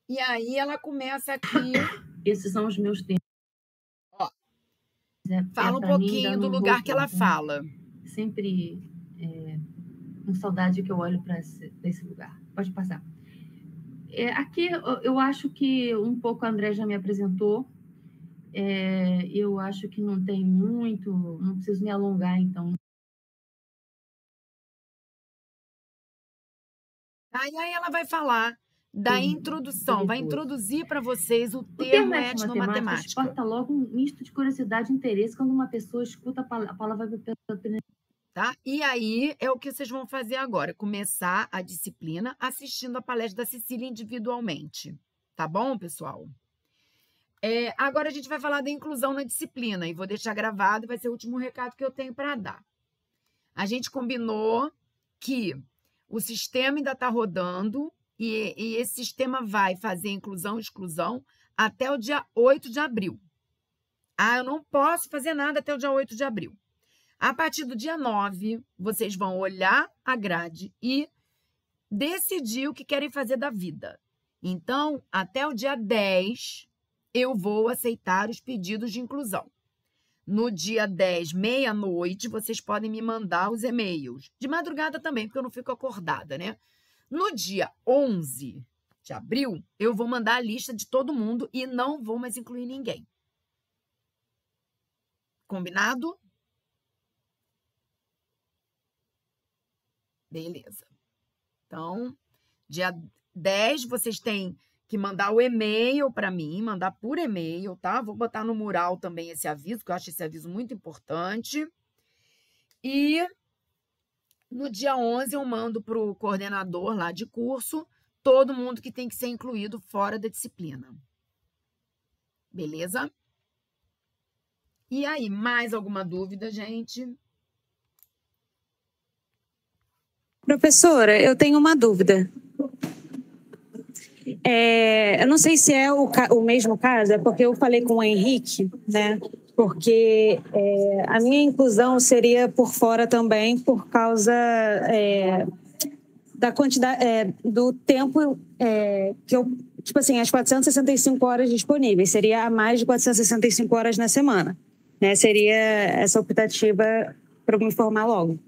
E aí ela começa aqui. Esses são os meus tempos. Ó, fala um pouquinho do lugar que ela fala. Sempre com saudade que eu olho para esse lugar. Pode passar. Aqui eu acho que um pouco a André já me apresentou. Eu acho que não tem muito, não preciso me alongar, então. Aí ela vai falar da introdução, vai introduzir para vocês o termo etnomatemática. Desperta logo um misto de curiosidade e interesse quando uma pessoa escuta a palavra pela primeira. Tá? E aí é o que vocês vão fazer agora, começar a disciplina assistindo a palestra da Cecília individualmente. Tá bom, pessoal? Agora a gente vai falar da inclusão na disciplina e vou deixar gravado, vai ser o último recado que eu tenho para dar. A gente combinou que o sistema ainda está rodando e esse sistema vai fazer inclusão e exclusão até o dia 8 de abril. Eu não posso fazer nada até o dia 8 de abril. A partir do dia 9, vocês vão olhar a grade e decidir o que querem fazer da vida. Então, até o dia 10, eu vou aceitar os pedidos de inclusão. No dia 10, meia-noite, vocês podem me mandar os e-mails. De madrugada também, porque eu não fico acordada, né? No dia 11 de abril, eu vou mandar a lista de todo mundo e não vou mais incluir ninguém. Combinado? Beleza. Então, dia 10, vocês têm que mandar o e-mail para mim, mandar por e-mail, tá? Vou botar no mural também esse aviso, que eu acho esse aviso muito importante. E no dia 11 eu mando para o coordenador lá de curso todo mundo que tem que ser incluído fora da disciplina. Beleza? E aí, mais alguma dúvida, gente? Professora, eu tenho uma dúvida. Eu não sei se é o mesmo caso, é porque eu falei com o Henrique, né? Porque a minha inclusão seria por fora também, por causa da quantidade, do tempo que eu, tipo assim, as 465 horas disponíveis, seria a mais de 465 horas na semana, né? Seria essa optativa para eu me informar logo.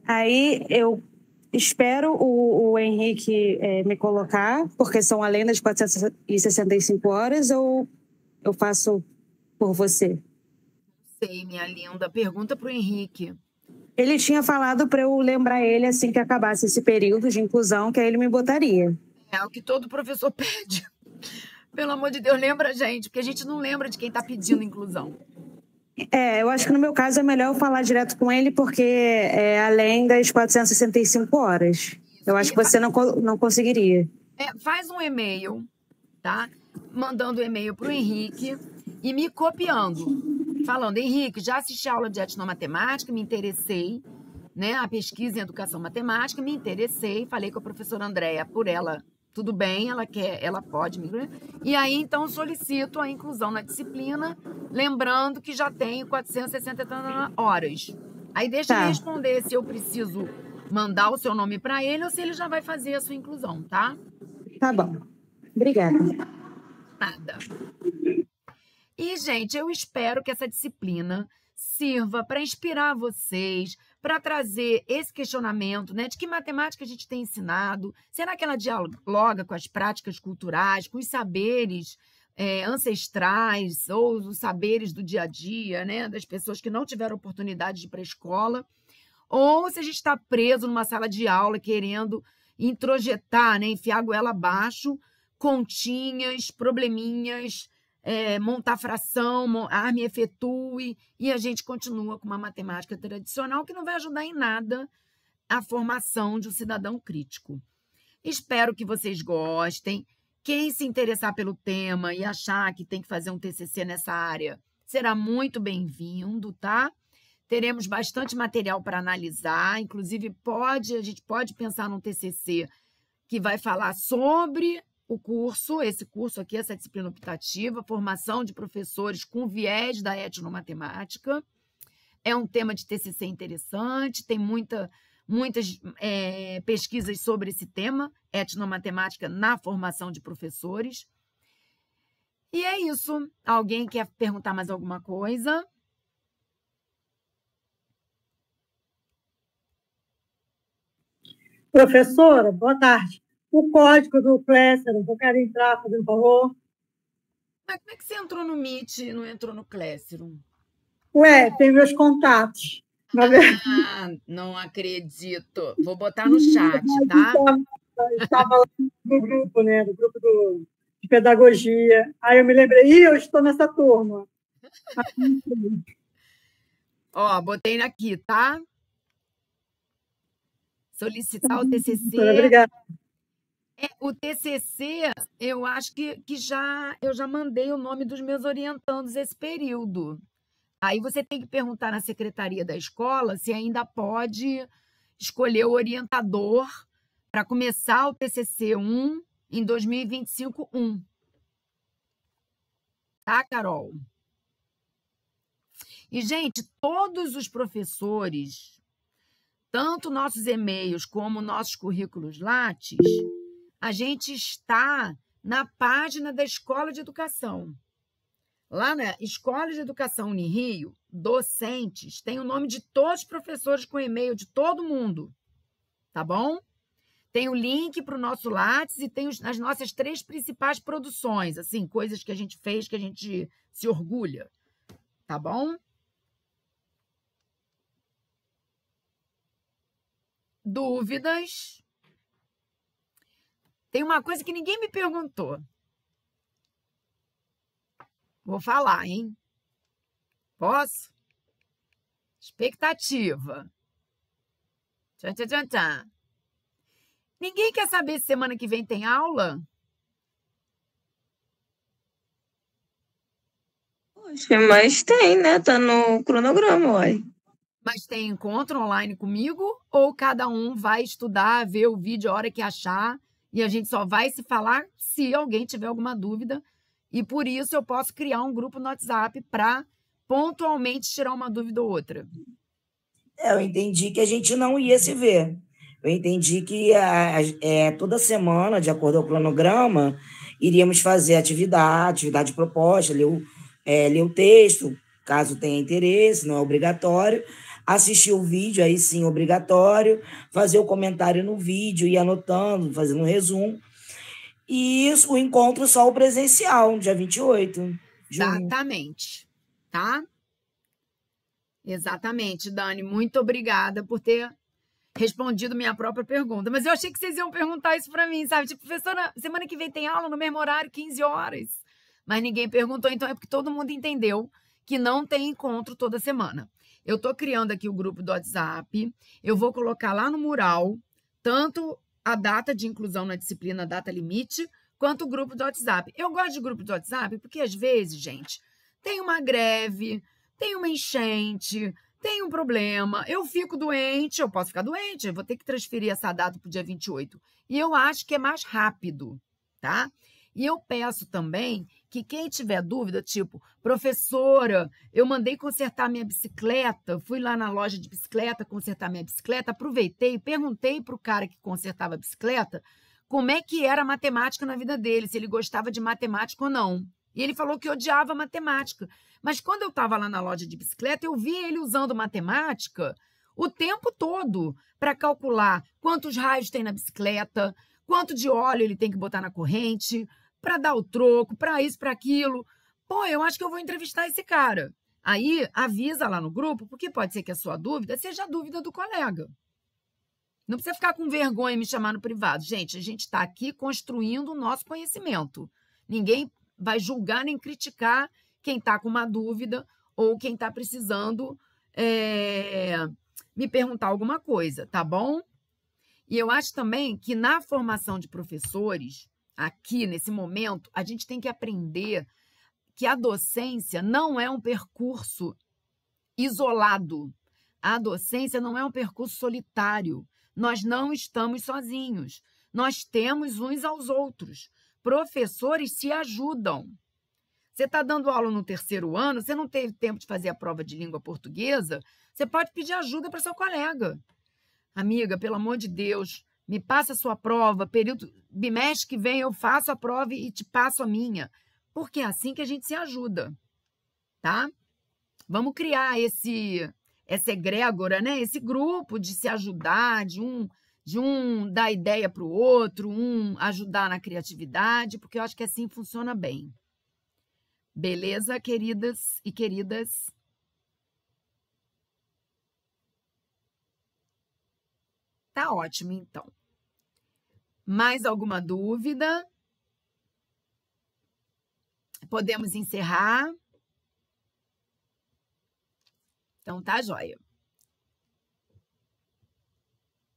Aí eu espero o Henrique me colocar, porque são além das 465 horas, ou eu faço por você? Não sei, minha linda. Pergunta para o Henrique. Ele tinha falado para eu lembrar ele assim que acabasse esse período de inclusão, que aí ele me botaria. É o que todo professor pede. Pelo amor de Deus, lembra a gente, porque a gente não lembra de quem está pedindo inclusão. Eu acho que no meu caso é melhor eu falar direto com ele, porque é além das 465 horas. Eu acho que você não conseguiria. Faz um e-mail, tá? Mandando o e-mail para o Henrique e me copiando. Falando, Henrique, já assisti a aula de etnomatemática, me interessei, né? A pesquisa em educação matemática, me interessei. Falei com a professora Andréia por ela. Tudo bem, ela quer, ela pode me incluir. E aí, então, solicito a inclusão na disciplina, lembrando que já tenho 460 horas. Aí deixa ele responder se eu preciso mandar o seu nome para ele ou se ele já vai fazer a sua inclusão, tá? Tá bom. Obrigada. Nada. E, gente, eu espero que essa disciplina sirva para inspirar vocês, para trazer esse questionamento, né, de que matemática a gente tem ensinado, será que ela dialoga com as práticas culturais, com os saberes ancestrais ou os saberes do dia a dia, né, das pessoas que não tiveram oportunidade de ir para a escola, ou se a gente está preso numa sala de aula querendo introjetar, né, enfiar a goela abaixo, continhas, probleminhas montar fração, arme e efetue, e a gente continua com uma matemática tradicional que não vai ajudar em nada a formação de um cidadão crítico. Espero que vocês gostem. Quem se interessar pelo tema e achar que tem que fazer um TCC nessa área, será muito bem-vindo, tá? Teremos bastante material para analisar, inclusive a gente pode pensar num TCC que vai falar sobre o curso, esse curso aqui, essa disciplina optativa, formação de professores com viés da etnomatemática. É um tema de TCC interessante, tem muitas pesquisas sobre esse tema, etnomatemática na formação de professores. E é isso. Alguém quer perguntar mais alguma coisa? Professora, boa tarde. O código do Classroom, eu quero entrar, fazendo favor. Mas como é que você entrou no Meet e não entrou no Classroom? Ué, tem meus contatos. Não acredito. Vou botar no chat, tá? Eu estava lá no grupo, né? No grupo de pedagogia. Aí eu me lembrei, eu estou nessa turma. Ó, botei aqui, tá? Solicitar o TCC. Obrigada. O TCC, eu acho que eu já mandei o nome dos meus orientandos esse período. Aí você tem que perguntar na secretaria da escola se ainda pode escolher o orientador para começar o TCC 1 em 2025-1. Tá, Carol? E, gente, todos os professores, tanto nossos e-mails como nossos currículos Lattes, a gente está na página da Escola de Educação. Lá na Escola de Educação Unirio, docentes, tem o nome de todos os professores com e-mail de todo mundo, tá bom? Tem o link para o nosso Lattes e tem as nossas 3 principais produções, assim, coisas que a gente fez, que a gente se orgulha, tá bom? Dúvidas? Tem uma coisa que ninguém me perguntou. Vou falar, hein? Posso? Expectativa. Tchan, tchan, tchan, tchan. Ninguém quer saber se semana que vem tem aula? Poxa, mas tem, né? Tá no cronograma, uai. Mas tem encontro online comigo? Ou cada um vai estudar, ver o vídeo a hora que achar e a gente só vai se falar se alguém tiver alguma dúvida? E por isso eu posso criar um grupo no WhatsApp para pontualmente tirar uma dúvida ou outra. Eu entendi que a gente não ia se ver. Eu entendi que toda semana, de acordo com o cronograma, iríamos fazer atividade proposta, ler o texto, caso tenha interesse, não é obrigatório. Assistir o vídeo, aí sim, obrigatório. Fazer o comentário no vídeo, ir anotando, fazendo um resumo. E isso, o encontro só o presencial, dia 28 de junho. Exatamente, tá? Exatamente, Dani. Muito obrigada por ter respondido minha própria pergunta. Mas eu achei que vocês iam perguntar isso para mim, sabe? Tipo, professora, semana que vem tem aula no mesmo horário, 15 horas. Mas ninguém perguntou, então é porque todo mundo entendeu que não tem encontro toda semana. Eu estou criando aqui o grupo do WhatsApp. Eu vou colocar lá no mural tanto a data de inclusão na disciplina, a data limite, quanto o grupo do WhatsApp. Eu gosto de grupo do WhatsApp porque, às vezes, gente, tem uma greve, tem uma enchente, tem um problema, eu fico doente, eu posso ficar doente, eu vou ter que transferir essa data para o dia 28. E eu acho que é mais rápido, tá? E eu peço também que quem tiver dúvida, tipo, professora, eu mandei consertar minha bicicleta, fui lá na loja de bicicleta consertar minha bicicleta, aproveitei e perguntei para o cara que consertava a bicicleta como é que era a matemática na vida dele, se ele gostava de matemática ou não. E ele falou que odiava matemática. Mas quando eu estava lá na loja de bicicleta, eu vi ele usando matemática o tempo todo para calcular quantos raios tem na bicicleta, quanto de óleo ele tem que botar na corrente, para dar o troco, para isso, para aquilo. Pô, eu acho que eu vou entrevistar esse cara. Aí, avisa lá no grupo, porque pode ser que a sua dúvida seja a dúvida do colega. Não precisa ficar com vergonha e me chamar no privado. Gente, a gente está aqui construindo o nosso conhecimento. Ninguém vai julgar nem criticar quem está com uma dúvida ou quem está precisando me perguntar alguma coisa, tá bom? E eu acho também que na formação de professores, aqui nesse momento, a gente tem que aprender que a docência não é um percurso isolado. A docência não é um percurso solitário. Nós não estamos sozinhos. Nós temos uns aos outros. Professores se ajudam. Você está dando aula no 3º ano, você não teve tempo de fazer a prova de língua portuguesa, você pode pedir ajuda para seu colega. Amiga, pelo amor de Deus, me passa a sua prova, bimestre que vem eu faço a prova e te passo a minha. Porque é assim que a gente se ajuda, tá? Vamos criar essa egrégora, né? Esse grupo de se ajudar, de um dar ideia para o outro, um ajudar na criatividade, porque eu acho que assim funciona bem. Beleza, queridas e queridas? Tá ótimo, então. Mais alguma dúvida? Podemos encerrar? Então, tá joia.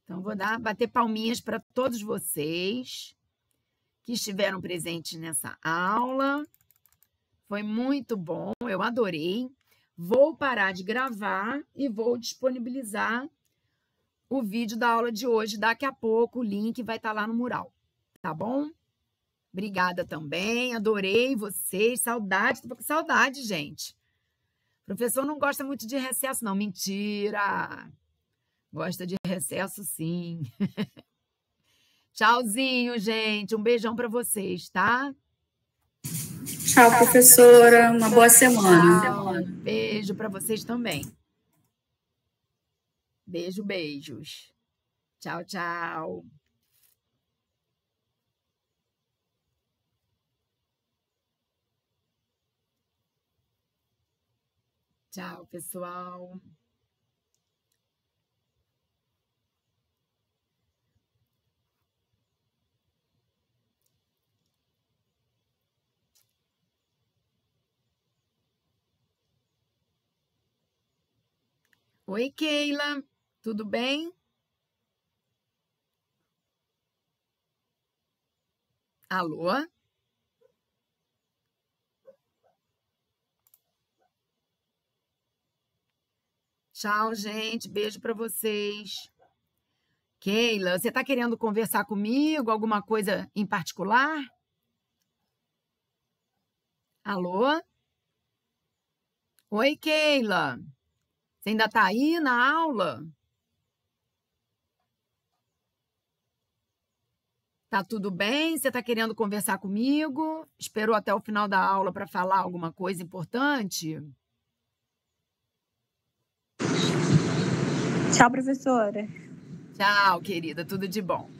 Então, vou bater palminhas para todos vocês que estiveram presentes nessa aula. Foi muito bom, eu adorei. Vou parar de gravar e vou disponibilizar o vídeo da aula de hoje. Daqui a pouco o link vai estar lá no mural, tá bom? Obrigada também, adorei vocês. Saudade, tô com saudade, gente. O professor não gosta muito de recesso, não. Mentira! Gosta de recesso, sim. Tchauzinho, gente. Um beijão para vocês, tá? Tchau, professora. Uma boa semana. Beijo para vocês também. Beijos. Tchau, tchau. Tchau, pessoal. Oi, Keila. Tudo bem? Alô? Tchau, gente. Beijo para vocês. Keila, você está querendo conversar comigo? Alguma coisa em particular? Alô? Oi, Keila. Você ainda está aí na aula? Tá tudo bem? Você está querendo conversar comigo? Esperou até o final da aula para falar alguma coisa importante? Tchau, professora. Tchau, querida. Tudo de bom.